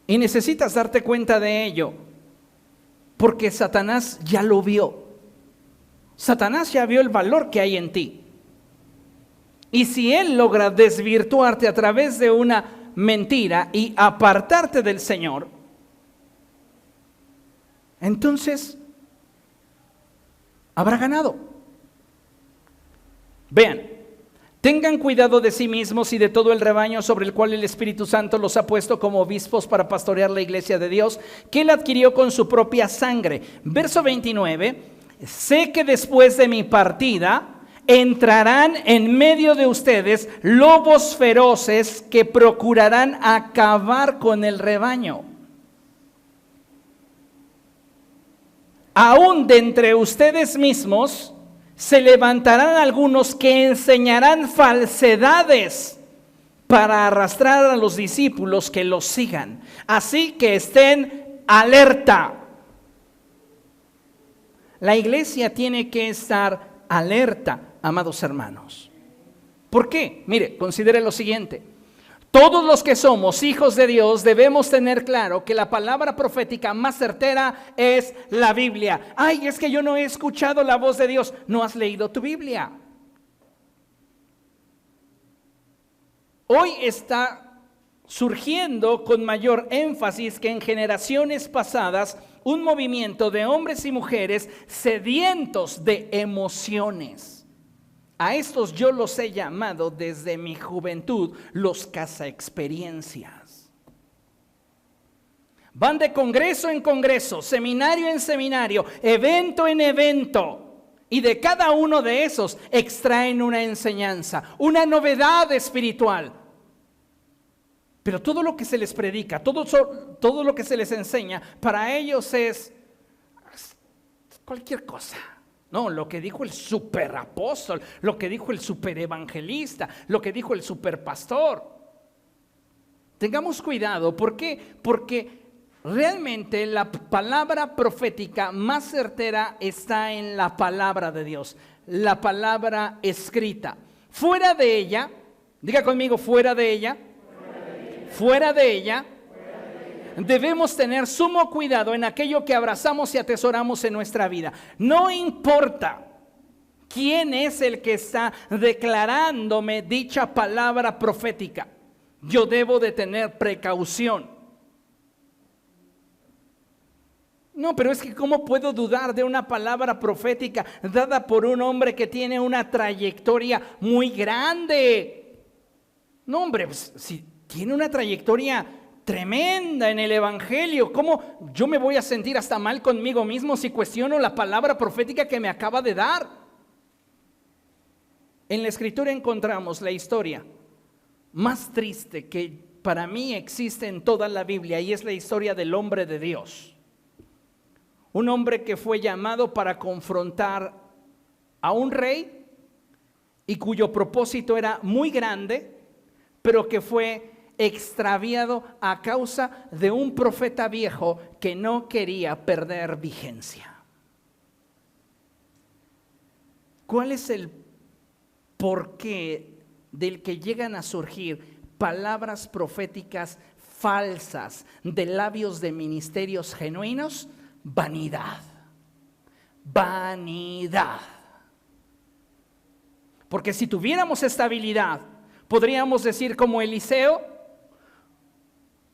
Y necesitas darte cuenta de ello, porque Satanás ya lo vio. Satanás ya vio el valor que hay en ti. Y si él logra desvirtuarte a través de una mentira y apartarte del Señor, entonces habrá ganado. Vean, tengan cuidado de sí mismos y de todo el rebaño sobre el cual el Espíritu Santo los ha puesto como obispos para pastorear la iglesia de Dios que Él adquirió con su propia sangre. Verso 29, sé que después de mi partida entrarán en medio de ustedes lobos feroces que procurarán acabar con el rebaño. Aún de entre ustedes mismos se levantarán algunos que enseñarán falsedades para arrastrar a los discípulos que los sigan. Así que estén alerta. La iglesia tiene que estar alerta, amados hermanos. ¿Por qué? Mire, considere lo siguiente. Todos los que somos hijos de Dios debemos tener claro que la palabra profética más certera es la Biblia. Ay, es que yo no he escuchado la voz de Dios. No has leído tu Biblia. Hoy está surgiendo con mayor énfasis que en generaciones pasadas un movimiento de hombres y mujeres sedientos de emociones. A estos yo los he llamado desde mi juventud los cazaexperiencias. Van de congreso en congreso, seminario en seminario, evento en evento. Y de cada uno de esos extraen una enseñanza, una novedad espiritual. Pero todo lo que se les predica, todo lo que se les enseña, para ellos es cualquier cosa. No, lo que dijo el superapóstol, lo que dijo el superevangelista, lo que dijo el superpastor. Tengamos cuidado, ¿por qué? Porque realmente la palabra profética más certera está en la palabra de Dios, la palabra escrita. Fuera de ella, diga conmigo, fuera de ella, debemos tener sumo cuidado en aquello que abrazamos y atesoramos en nuestra vida. No importa quién es el que está declarándome dicha palabra profética, yo debo de tener precaución. No, pero es que ¿cómo puedo dudar de una palabra profética dada por un hombre que tiene una trayectoria muy grande? No, hombre, pues, si tiene una trayectoria tremenda en el evangelio, ¿cómo yo me voy a sentir hasta mal conmigo mismo si cuestiono la palabra profética que me acaba de dar? En la escritura encontramos la historia más triste que para mí existe en toda la Biblia, y es la historia del hombre de Dios. Un hombre que fue llamado para confrontar a un rey y cuyo propósito era muy grande, pero que fue extraviado a causa de un profeta viejo que no quería perder vigencia. ¿Cuál es el porqué del que llegan a surgir palabras proféticas falsas de labios de ministerios genuinos? Vanidad. Vanidad. Porque si tuviéramos estabilidad, podríamos decir como Eliseo: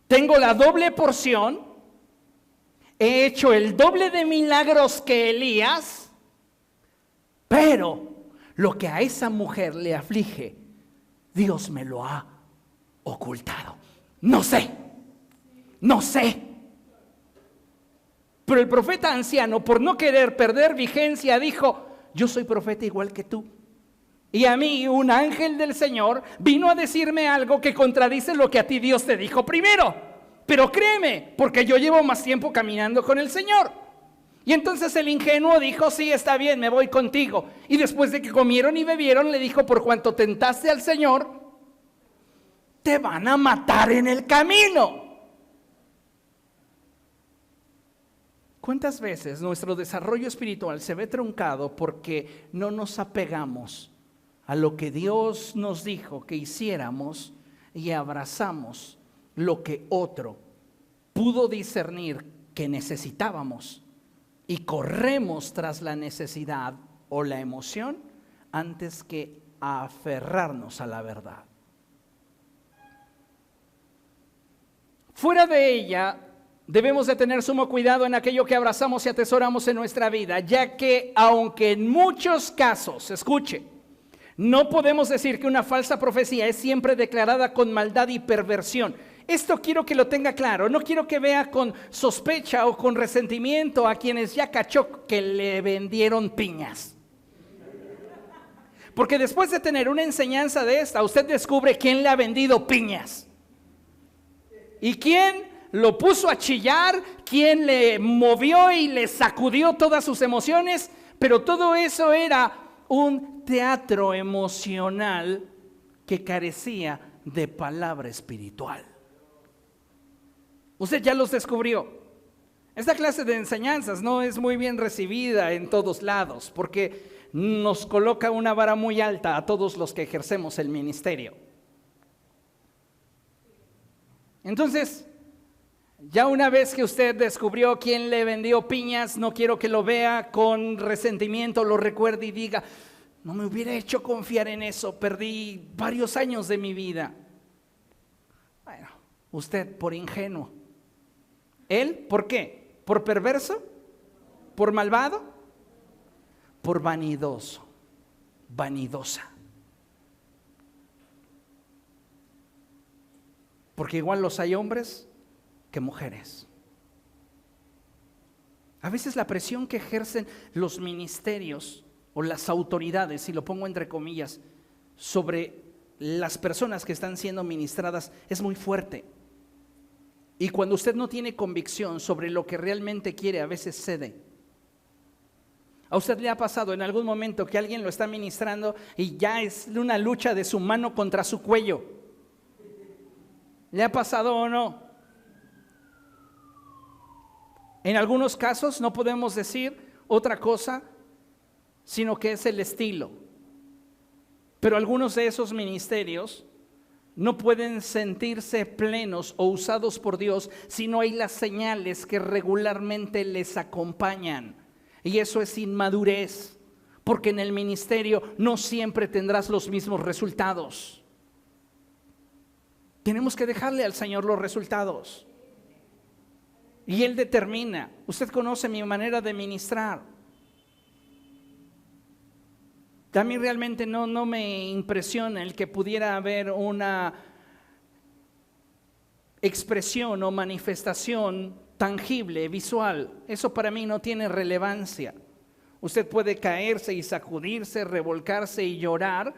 tengo la doble porción, he hecho el doble de milagros que Elías, pero lo que a esa mujer le aflige, Dios me lo ha ocultado. No sé. Pero el profeta anciano, por no querer perder vigencia, dijo: yo soy profeta igual que tú. Y a mí un ángel del Señor vino a decirme algo que contradice lo que a ti Dios te dijo primero. Pero créeme, porque yo llevo más tiempo caminando con el Señor. Y entonces el ingenuo dijo: sí, está bien, me voy contigo. Y después de que comieron y bebieron, le dijo: por cuanto tentaste al Señor, te van a matar en el camino. ¿Cuántas veces nuestro desarrollo espiritual se ve truncado porque no nos apegamos a lo que Dios nos dijo que hiciéramos y abrazamos lo que otro pudo discernir que necesitábamos y corremos tras la necesidad o la emoción antes que aferrarnos a la verdad? Fuera de ella, debemos de tener sumo cuidado en aquello que abrazamos y atesoramos en nuestra vida, ya que aunque en muchos casos, escuche, no podemos decir que una falsa profecía es siempre declarada con maldad y perversión. Esto quiero que lo tenga claro. No quiero que vea con sospecha o con resentimiento a quienes ya cachó que le vendieron piñas. Porque después de tener una enseñanza de esta, usted descubre quién le ha vendido piñas y quién lo puso a chillar, quién le movió y le sacudió todas sus emociones. Pero todo eso era un teatro emocional que carecía de palabra espiritual. Usted ya los descubrió. Esta clase de enseñanzas no es muy bien recibida en todos lados, porque nos coloca una vara muy alta a todos los que ejercemos el ministerio. Entonces, ya una vez que usted descubrió quién le vendió piñas, no quiero que lo vea con resentimiento, lo recuerde y diga: no me hubiera hecho confiar en eso, perdí varios años de mi vida. Bueno, usted por ingenuo. ¿Él por qué? ¿Por perverso? ¿Por malvado? Por vanidoso, vanidosa. Porque igual los hay hombres que mujeres. A veces la presión que ejercen los ministerios o las autoridades, y lo pongo entre comillas, sobre las personas que están siendo ministradas es muy fuerte. Y cuando usted no tiene convicción sobre lo que realmente quiere, a veces cede. ¿A usted le ha pasado en algún momento que alguien lo está ministrando y ya es una lucha de su mano contra su cuello? ¿Le ha pasado o no? En algunos casos no podemos decir otra cosa, sino que es el estilo. Pero algunos de esos ministerios no pueden sentirse plenos o usados por Dios si no hay las señales que regularmente les acompañan. Y eso es inmadurez, porque en el ministerio no siempre tendrás los mismos resultados. Tenemos que dejarle al Señor los resultados. Y Él determina. Usted conoce mi manera de ministrar. A mí realmente no me impresiona el que pudiera haber una expresión o manifestación tangible, visual. Eso para mí no tiene relevancia. Usted puede caerse y sacudirse, revolcarse y llorar,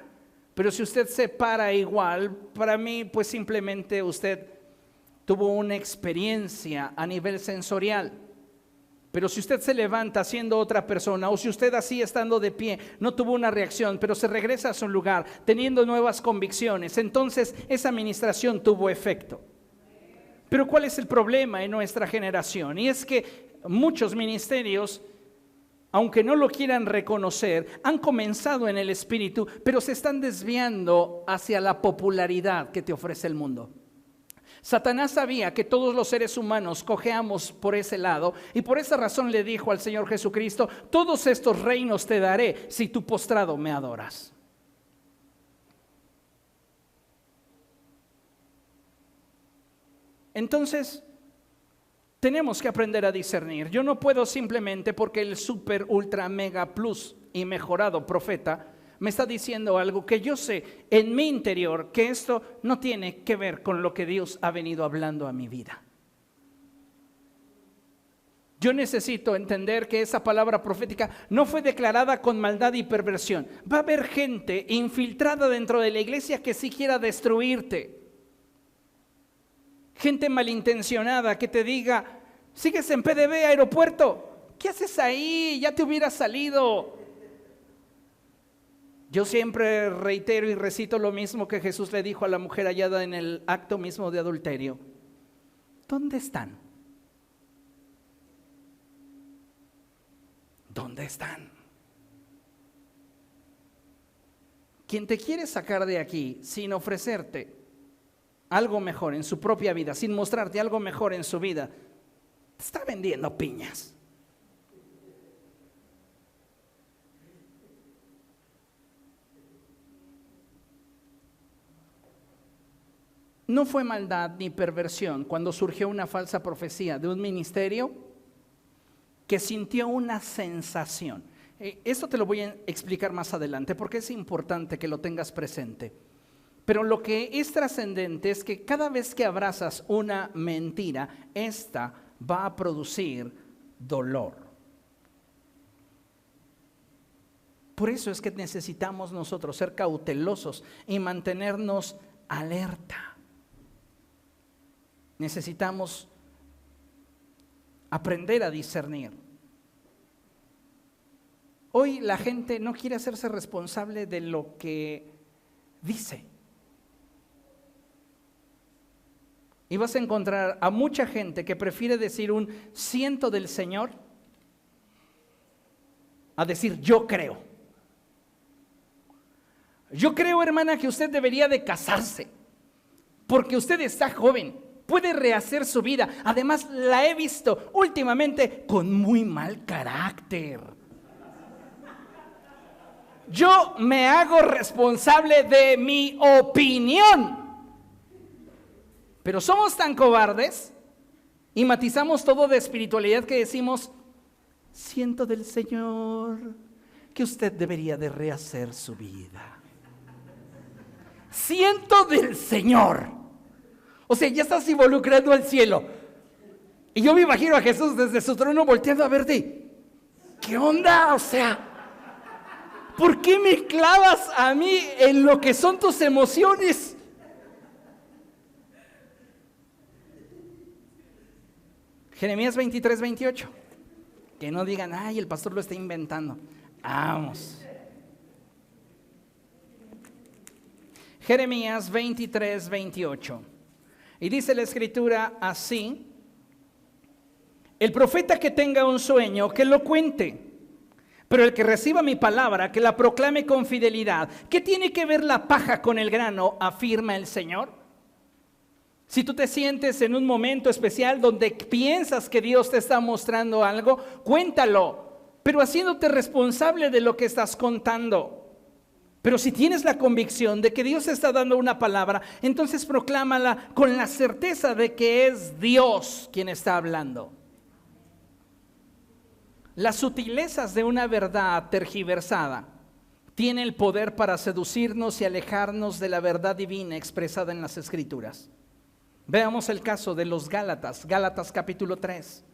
pero si usted se para igual, para mí pues simplemente usted tuvo una experiencia a nivel sensorial. Pero si usted se levanta siendo otra persona, o si usted así estando de pie no tuvo una reacción, pero se regresa a su lugar teniendo nuevas convicciones, entonces esa administración tuvo efecto. Pero ¿cuál es el problema en nuestra generación? Y es que muchos ministerios, aunque no lo quieran reconocer, han comenzado en el espíritu, pero se están desviando hacia la popularidad que te ofrece el mundo. Satanás sabía que todos los seres humanos cojeamos por ese lado, y por esa razón le dijo al Señor Jesucristo: todos estos reinos te daré si tú postrado me adoras. Entonces, tenemos que aprender a discernir. Yo no puedo simplemente porque el super, ultra, mega, plus y mejorado profeta me está diciendo algo que yo sé en mi interior que esto no tiene que ver con lo que Dios ha venido hablando a mi vida. Yo necesito entender que esa palabra profética no fue declarada con maldad y perversión. Va a haber gente infiltrada dentro de la iglesia que sí quiera destruirte. Gente malintencionada que te diga, sigues en PDB aeropuerto, ¿qué haces ahí? Ya te hubieras salido. Yo siempre reitero y recito lo mismo que Jesús le dijo a la mujer hallada en el acto mismo de adulterio. ¿Dónde están? ¿Dónde están? Quien te quiere sacar de aquí sin ofrecerte algo mejor en su propia vida, sin mostrarte algo mejor en su vida, te está vendiendo piñas. No fue maldad ni perversión cuando surgió una falsa profecía de un ministerio que sintió una sensación. Esto te lo voy a explicar más adelante porque es importante que lo tengas presente. Pero lo que es trascendente es que cada vez que abrazas una mentira, esta va a producir dolor. Por eso es que necesitamos nosotros ser cautelosos y mantenernos alerta. Necesitamos aprender a discernir. Hoy la gente no quiere hacerse responsable de lo que dice. Y vas a encontrar a mucha gente que prefiere decir un siento del Señor a decir yo creo. Yo creo, hermana, que usted debería de casarse porque usted está joven. Puede rehacer su vida. Además, la he visto últimamente con muy mal carácter. Yo me hago responsable de mi opinión. Pero somos tan cobardes y matizamos todo de espiritualidad que decimos, siento del Señor que usted debería de rehacer su vida. Siento del Señor. O sea, ya estás involucrando al cielo. Y yo me imagino a Jesús desde su trono volteando a verte. ¿Qué onda? O sea, ¿por qué me clavas a mí en lo que son tus emociones? Jeremías 23, 28. Que no digan, ay, el pastor lo está inventando. Vamos. Jeremías 23, 28. Y dice la escritura así: el profeta que tenga un sueño, que lo cuente, pero el que reciba mi palabra, que la proclame con fidelidad. ¿Qué tiene que ver la paja con el grano? Afirma el Señor. Si tú te sientes en un momento especial donde piensas que Dios te está mostrando algo, cuéntalo, pero haciéndote responsable de lo que estás contando. Pero si tienes la convicción de que Dios te está dando una palabra, entonces proclámala con la certeza de que es Dios quien está hablando. Las sutilezas de una verdad tergiversada tienen el poder para seducirnos y alejarnos de la verdad divina expresada en las Escrituras. Veamos el caso de los Gálatas, Gálatas capítulo 3.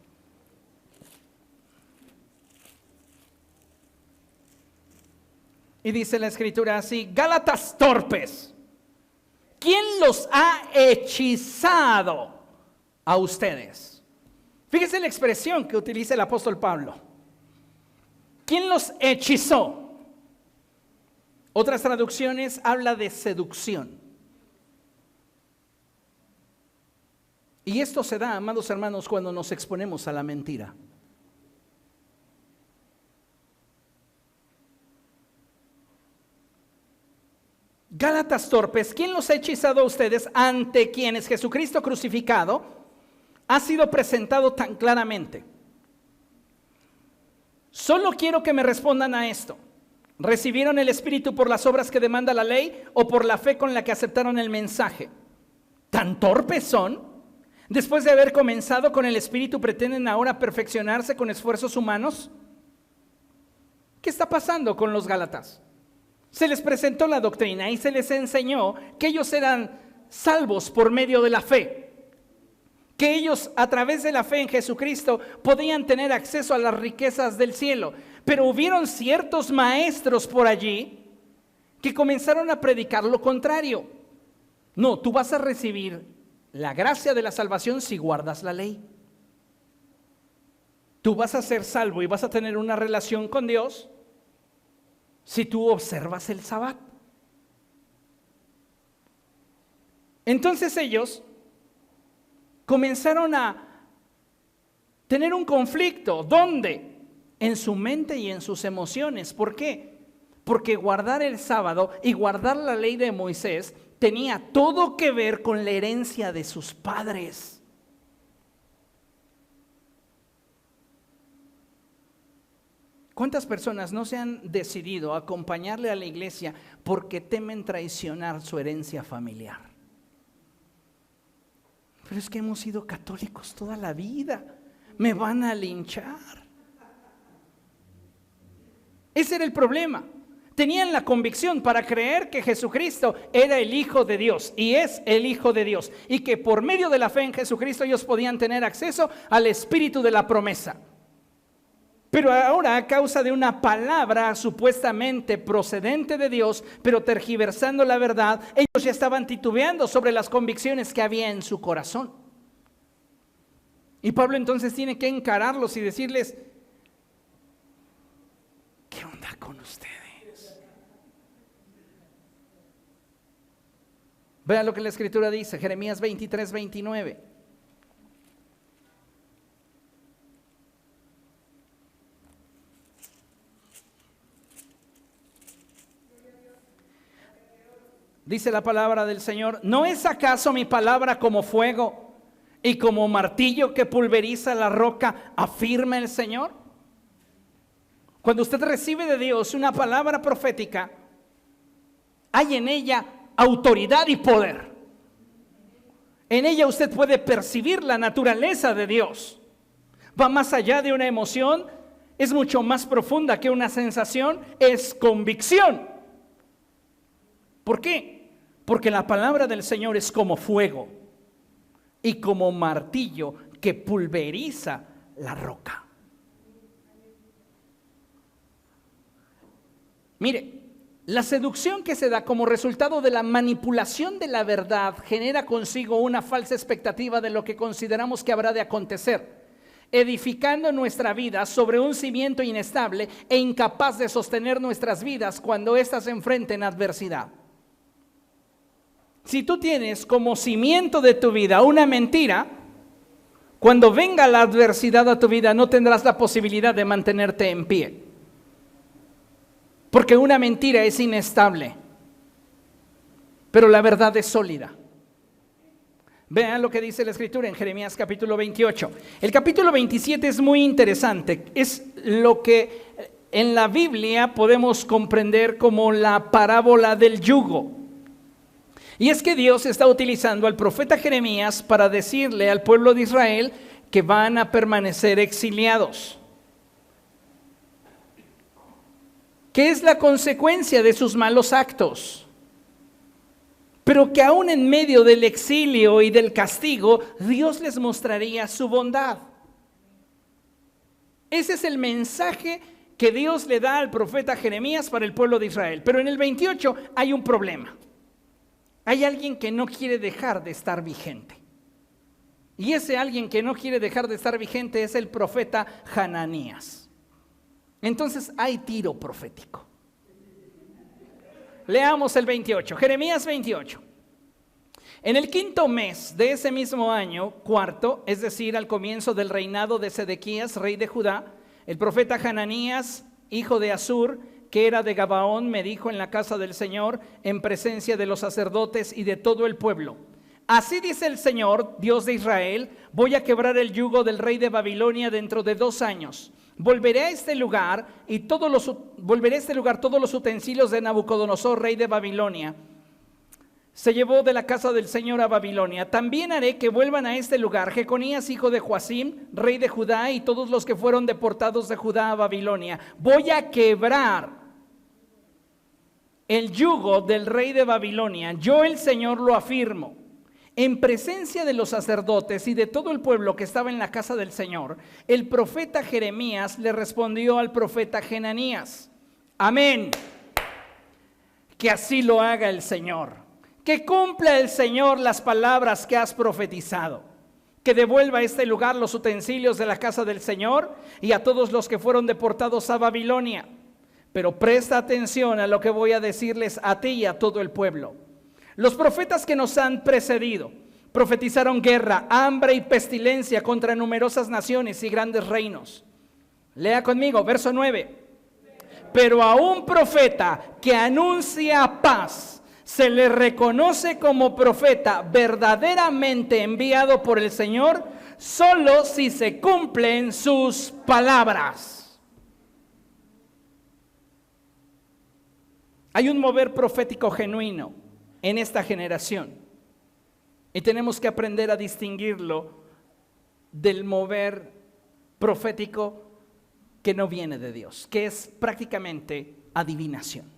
Y dice la escritura así: Gálatas torpes, ¿quién los ha hechizado a ustedes? Fíjense la expresión que utiliza el apóstol Pablo. ¿Quién los hechizó? Otras traducciones habla de seducción. Y esto se da, amados hermanos, cuando nos exponemos a la mentira. Gálatas torpes, ¿quién los ha hechizado a ustedes ante quienes Jesucristo crucificado ha sido presentado tan claramente? Solo quiero que me respondan a esto. ¿Recibieron el Espíritu por las obras que demanda la ley o por la fe con la que aceptaron el mensaje? ¿Tan torpes son? Después de haber comenzado con el Espíritu, ¿pretenden ahora perfeccionarse con esfuerzos humanos? ¿Qué está pasando con los Gálatas? Se les presentó la doctrina y se les enseñó que ellos eran salvos por medio de la fe, que ellos a través de la fe en Jesucristo podían tener acceso a las riquezas del cielo. Pero hubieron ciertos maestros por allí que comenzaron a predicar lo contrario. No, tú vas a recibir la gracia de la salvación si guardas la ley. Tú vas a ser salvo y vas a tener una relación con Dios si tú observas el Sabbat. Entonces ellos comenzaron a tener un conflicto. ¿Dónde? En su mente y en sus emociones. ¿Por qué? Porque guardar el sábado y guardar la ley de Moisés tenía todo que ver con la herencia de sus padres. ¿Cuántas personas no se han decidido a acompañarle a la iglesia porque temen traicionar su herencia familiar? Pero es que hemos sido católicos toda la vida, me van a linchar. Ese era el problema. Tenían la convicción para creer que Jesucristo era el Hijo de Dios y es el Hijo de Dios, y que por medio de la fe en Jesucristo ellos podían tener acceso al Espíritu de la promesa. Pero ahora, a causa de una palabra supuestamente procedente de Dios, pero tergiversando la verdad, ellos ya estaban titubeando sobre las convicciones que había en su corazón. Y Pablo entonces tiene que encararlos y decirles: ¿qué onda con ustedes? Vean lo que la Escritura dice, Jeremías 23, 29. Dice la palabra del Señor: ¿no es acaso mi palabra como fuego y como martillo que pulveriza la roca? Afirma el Señor. Cuando usted recibe de Dios una palabra profética, hay en ella autoridad y poder. En ella usted puede percibir la naturaleza de Dios. Va más allá de una emoción, es mucho más profunda que una sensación, es convicción. ¿Por qué? Porque la palabra del Señor es como fuego y como martillo que pulveriza la roca. Mire, la seducción que se da como resultado de la manipulación de la verdad genera consigo una falsa expectativa de lo que consideramos que habrá de acontecer, edificando nuestra vida sobre un cimiento inestable e incapaz de sostener nuestras vidas cuando éstas enfrenten adversidad. Si tú tienes como cimiento de tu vida una mentira, cuando venga la adversidad a tu vida no tendrás la posibilidad de mantenerte en pie. Porque una mentira es inestable, pero la verdad es sólida. Vean lo que dice la Escritura en Jeremías capítulo 28. El capítulo 27 es muy interesante. Es lo que en la Biblia podemos comprender como la parábola del yugo. Y es que Dios está utilizando al profeta Jeremías para decirle al pueblo de Israel que van a permanecer exiliados, que es la consecuencia de sus malos actos, pero que aún en medio del exilio y del castigo, Dios les mostraría su bondad. Ese es el mensaje que Dios le da al profeta Jeremías para el pueblo de Israel. Pero en el 28 hay un problema. Hay alguien que no quiere dejar de estar vigente. Y ese alguien que no quiere dejar de estar vigente es el profeta Hananías. Entonces hay tiro profético. Leamos el 28, Jeremías 28. En el 5º mes de ese mismo año, cuarto, es decir, al comienzo del reinado de Sedequías, rey de Judá, el profeta Hananías, hijo de Asur, que era de Gabaón, me dijo en la casa del Señor, en presencia de los sacerdotes y de todo el pueblo: así dice el Señor, Dios de Israel, voy a quebrar el yugo del rey de Babilonia dentro de 2 años. Volveré a este lugar todos los utensilios de Nabucodonosor, rey de Babilonia. se llevó de la casa del Señor a Babilonia. También haré que vuelvan a este lugar Jeconías, hijo de Joacim, rey de Judá, y todos los que fueron deportados de Judá a Babilonia. Voy a quebrar el yugo del rey de Babilonia. Yo, el Señor, lo afirmo. En presencia de los sacerdotes y de todo el pueblo que estaba en la casa del Señor, el profeta Jeremías le respondió al profeta Hananías: amén. Que así lo haga el Señor. Que cumpla el Señor las palabras que has profetizado. Que devuelva a este lugar los utensilios de la casa del Señor y a todos los que fueron deportados a Babilonia. Pero presta atención a lo que voy a decirles a ti y a todo el pueblo. Los profetas que nos han precedido profetizaron guerra, hambre y pestilencia contra numerosas naciones y grandes reinos. Lea conmigo, verso 9. Pero a un profeta que anuncia paz se le reconoce como profeta verdaderamente enviado por el Señor, solo si se cumplen sus palabras. Hay un mover profético genuino en esta generación y tenemos que aprender a distinguirlo del mover profético que no viene de Dios, que es prácticamente adivinación.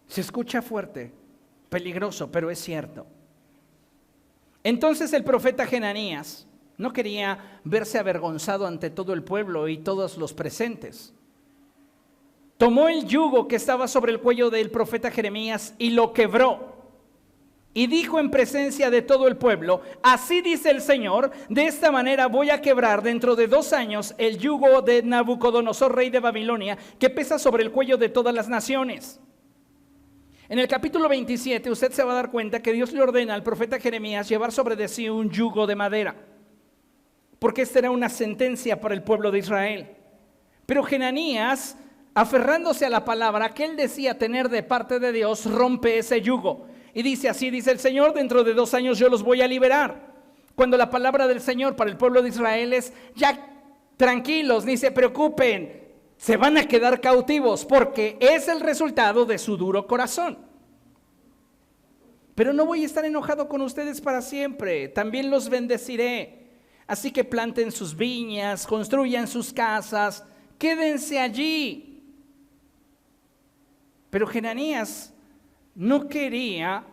Se escucha fuerte, peligroso, pero es cierto. Entonces el profeta Hananías no quería verse avergonzado ante todo el pueblo y todos los presentes. Tomó el yugo que estaba sobre el cuello del profeta Jeremías y lo quebró. Y dijo en presencia de todo el pueblo: así dice el Señor, de esta manera voy a quebrar dentro de 2 años el yugo de Nabucodonosor, rey de Babilonia, que pesa sobre el cuello de todas las naciones. En el capítulo 27 usted se va a dar cuenta que Dios le ordena al profeta Jeremías llevar sobre de sí un yugo de madera, porque esta era una sentencia para el pueblo de Israel. Pero Hananías, aferrándose a la palabra que él decía tener de parte de Dios, rompe ese yugo y dice: así dice el Señor, dentro de 2 años yo los voy a liberar. Cuando la palabra del Señor para el pueblo de Israel es: ya tranquilos, ni se preocupen, se van a quedar cautivos, porque es el resultado de su duro corazón. Pero no voy a estar enojado con ustedes para siempre, también los bendeciré. Así que planten sus viñas, construyan sus casas, quédense allí. Pero Hananías no quería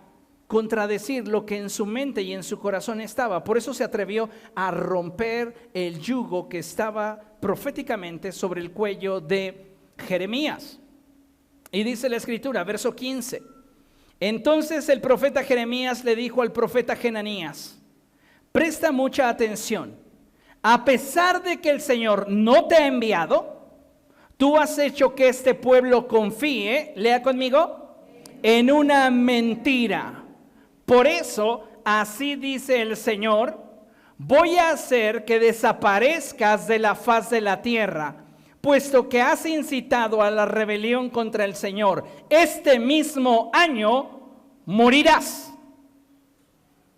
contradecir lo que en su mente y en su corazón estaba. Por eso se atrevió a romper el yugo que estaba proféticamente sobre el cuello de Jeremías. Y dice la escritura, verso 15: entonces el profeta Jeremías le dijo al profeta Hananías: presta mucha atención. A pesar de que el Señor no te ha enviado, tú has hecho que este pueblo confíe, lea conmigo, en una mentira. Por eso, así dice el Señor: voy a hacer que desaparezcas de la faz de la tierra, puesto que has incitado a la rebelión contra el Señor. Este mismo año morirás.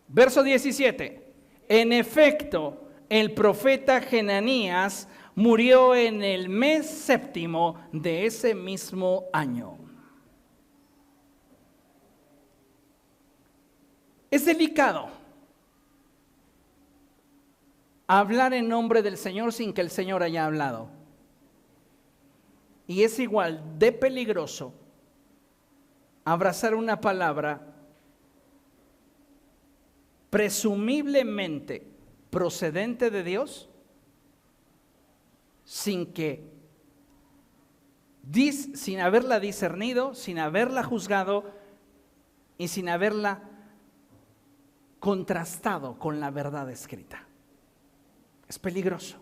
Verso 17. En efecto, el profeta Hananías murió en el mes 7º de ese mismo año. Es delicado hablar en nombre del Señor sin que el Señor haya hablado. Y es igual de peligroso abrazar una palabra presumiblemente procedente de Dios sin haberla discernido, sin haberla juzgado y sin haberla contrastado con la verdad escrita. Es peligroso.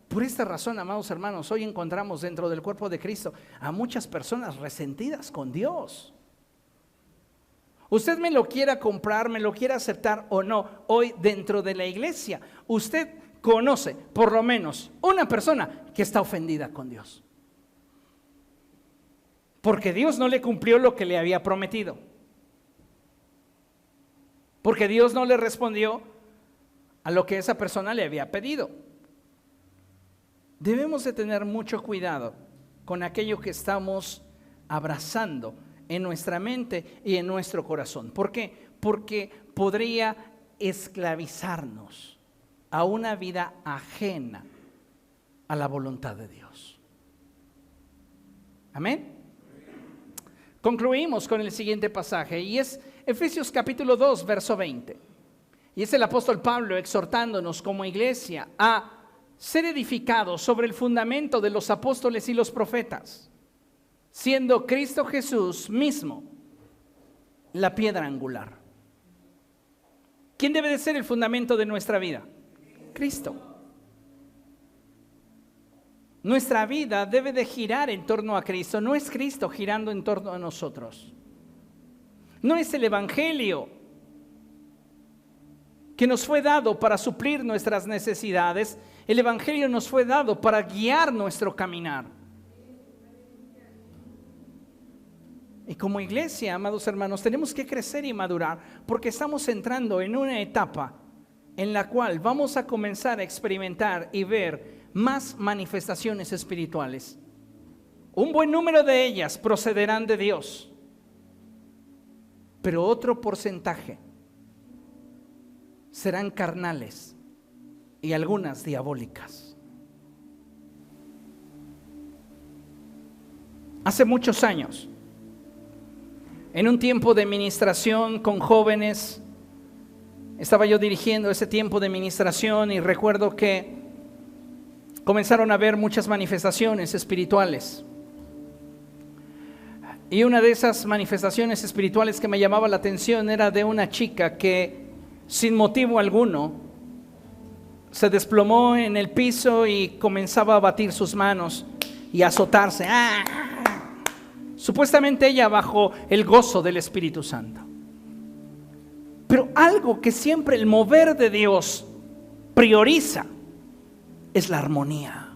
Por esta razón, amados hermanos, hoy encontramos dentro del cuerpo de Cristo a muchas personas resentidas con Dios. Usted me lo quiera comprar, me lo quiera aceptar o no, hoy dentro de la iglesia, usted conoce por lo menos una persona que está ofendida con Dios. Porque Dios no le cumplió lo que le había prometido. Porque Dios no le respondió a lo que esa persona le había pedido. debemos de tener mucho cuidado con aquello que estamos abrazando en nuestra mente y en nuestro corazón. ¿Por qué? Porque podría esclavizarnos a una vida ajena a la voluntad de Dios. Amén. Concluimos con el siguiente pasaje y es Efesios capítulo 2, verso 20. Y es el apóstol Pablo exhortándonos como iglesia a ser edificados sobre el fundamento de los apóstoles y los profetas, siendo Cristo Jesús mismo la piedra angular. ¿Quién debe de ser el fundamento de nuestra vida? Cristo. Nuestra vida debe de girar en torno a Cristo, no es Cristo girando en torno a nosotros. No es el Evangelio que nos fue dado para suplir nuestras necesidades, el Evangelio nos fue dado para guiar nuestro caminar. Y como iglesia, amados hermanos, tenemos que crecer y madurar porque estamos entrando en una etapa en la cual vamos a comenzar a experimentar y ver más manifestaciones espirituales. Un buen número de ellas procederán de Dios, pero otro porcentaje serán carnales y algunas diabólicas. Hace muchos años, en un tiempo de ministración con jóvenes, estaba yo dirigiendo ese tiempo de ministración y recuerdo que comenzaron a haber muchas manifestaciones espirituales. Y una de esas manifestaciones espirituales que me llamaba la atención era de una chica que sin motivo alguno se desplomó en el piso y comenzaba a batir sus manos y a azotarse. ¡Ah! Supuestamente ella bajo el gozo del Espíritu Santo. Pero algo que siempre el mover de Dios prioriza es la armonía.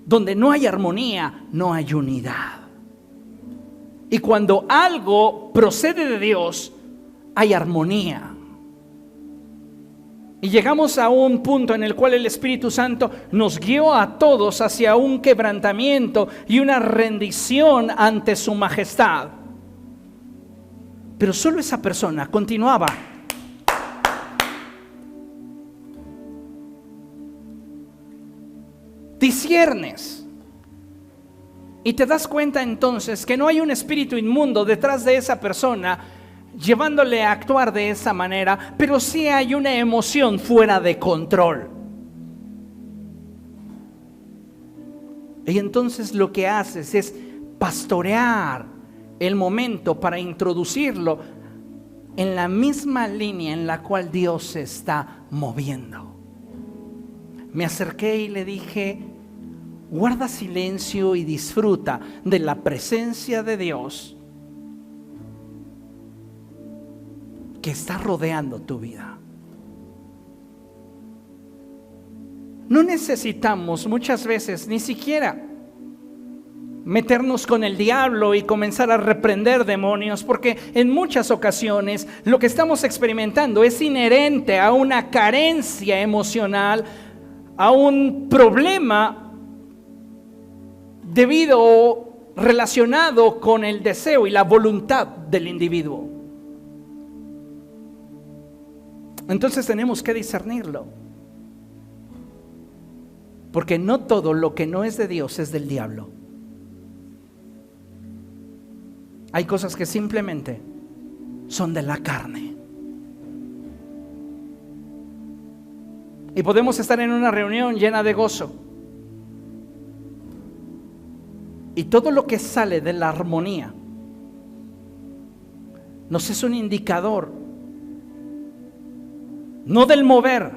Donde no hay armonía, no hay unidad. Y cuando algo procede de Dios, hay armonía. Y llegamos a un punto en el cual el Espíritu Santo nos guió a todos hacia un quebrantamiento y una rendición ante su majestad. Pero solo esa persona continuaba. Disciernes y te das cuenta entonces que no hay un espíritu inmundo detrás de esa persona llevándole a actuar de esa manera, pero sí hay una emoción fuera de control. Y entonces lo que haces es pastorear el momento para introducirlo en la misma línea en la cual Dios se está moviendo. Me acerqué y le dije: guarda silencio y disfruta de la presencia de Dios que está rodeando tu vida. No necesitamos muchas veces ni siquiera meternos con el diablo y comenzar a reprender demonios, porque en muchas ocasiones lo que estamos experimentando es inherente a una carencia emocional, a un problema debido o relacionado con el deseo y la voluntad del individuo. Entonces tenemos que discernirlo, porque no todo lo que no es de Dios es del diablo. Hay cosas que simplemente son de la carne. Y podemos estar en una reunión llena de gozo, y todo lo que sale de la armonía nos es un indicador, no del mover,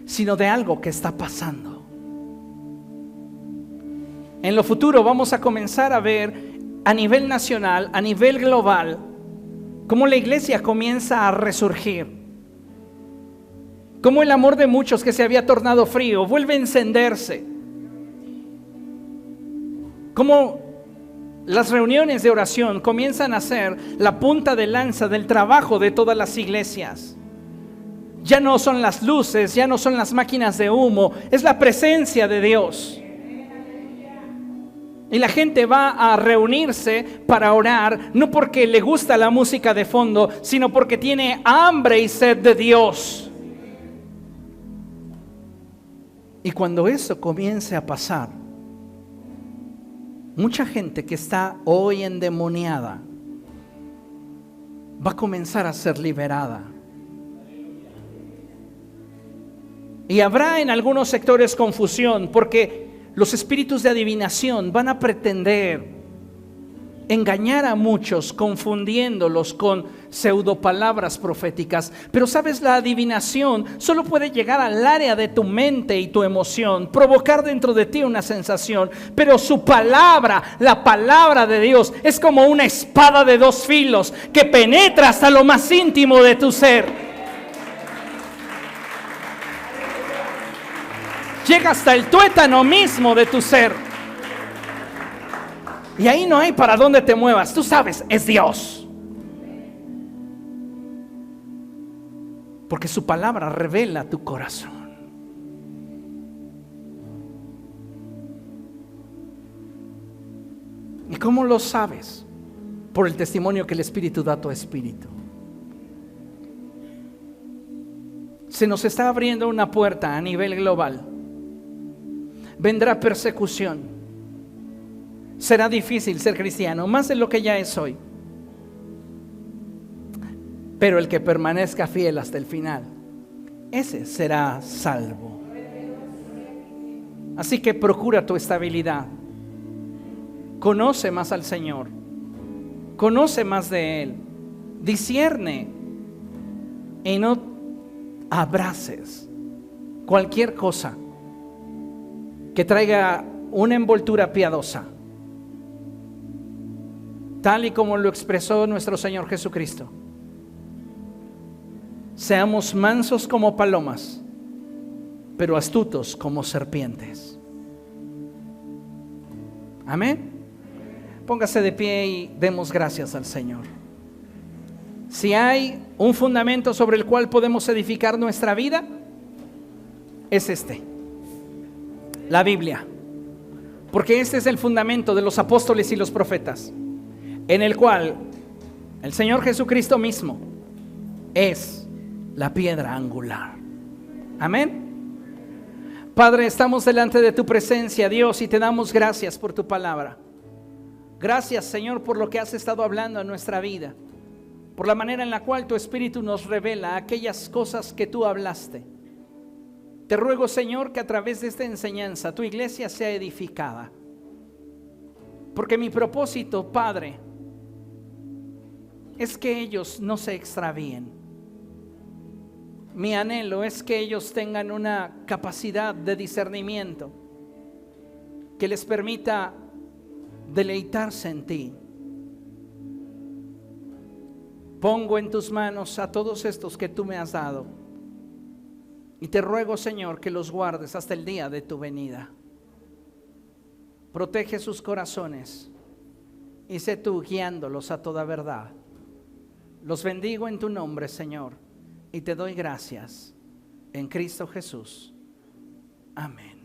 sino de algo que está pasando. En lo futuro vamos a comenzar a ver a nivel nacional, a nivel global, cómo la iglesia comienza a resurgir, cómo el amor de muchos que se había tornado frío vuelve a encenderse, cómo las reuniones de oración comienzan a ser la punta de lanza del trabajo de todas las iglesias. Ya no son las luces, ya no son las máquinas de humo, es la presencia de Dios. Y la gente va a reunirse para orar, no porque le gusta la música de fondo, sino porque tiene hambre y sed de Dios. Y cuando eso comience a pasar, mucha gente que está hoy endemoniada va a comenzar a ser liberada. Y habrá en algunos sectores confusión, porque los espíritus de adivinación van a pretender engañar a muchos, confundiéndolos con pseudopalabras proféticas. Pero sabes, la adivinación solo puede llegar al área de tu mente y tu emoción, provocar dentro de ti una sensación. Pero su palabra, la palabra de Dios, es como una espada de dos filos que penetra hasta lo más íntimo de tu ser. Llega hasta el tuétano mismo de tu ser. Y ahí no hay para dónde te muevas. Tú sabes, es Dios. Porque su palabra revela tu corazón. ¿Y cómo lo sabes? Por el testimonio que el Espíritu da a tu espíritu. Se nos está abriendo una puerta a nivel global. Vendrá persecución. Será difícil ser cristiano, más de lo que ya es hoy. Pero el que permanezca fiel hasta el final, ese será salvo. Así que procura tu estabilidad. Conoce más al Señor. Conoce más de Él. Discierne. Y no abraces cualquier cosa que traiga una envoltura piadosa, tal y como lo expresó nuestro Señor Jesucristo. Seamos mansos como palomas, pero astutos como serpientes. Amén. Póngase de pie y demos gracias al Señor. Si hay un fundamento sobre el cual podemos edificar nuestra vida, es la Biblia. Porque este es el fundamento de los apóstoles y los profetas, en el cual el Señor Jesucristo mismo es la piedra angular. Amén. Padre, estamos delante de tu presencia, Dios, y te damos gracias por tu palabra. Gracias, Señor, por lo que has estado hablando en nuestra vida, por la manera en la cual tu Espíritu nos revela aquellas cosas que tú hablaste. Te ruego, Señor, que a través de esta enseñanza tu iglesia sea edificada. Porque mi propósito, Padre, es que ellos no se extravíen. Mi anhelo es que ellos tengan una capacidad de discernimiento que les permita deleitarse en ti. Pongo en tus manos a todos estos que tú me has dado. Y te ruego, Señor, que los guardes hasta el día de tu venida. Protege sus corazones y sé tú guiándolos a toda verdad. Los bendigo en tu nombre, Señor, y te doy gracias en Cristo Jesús. Amén.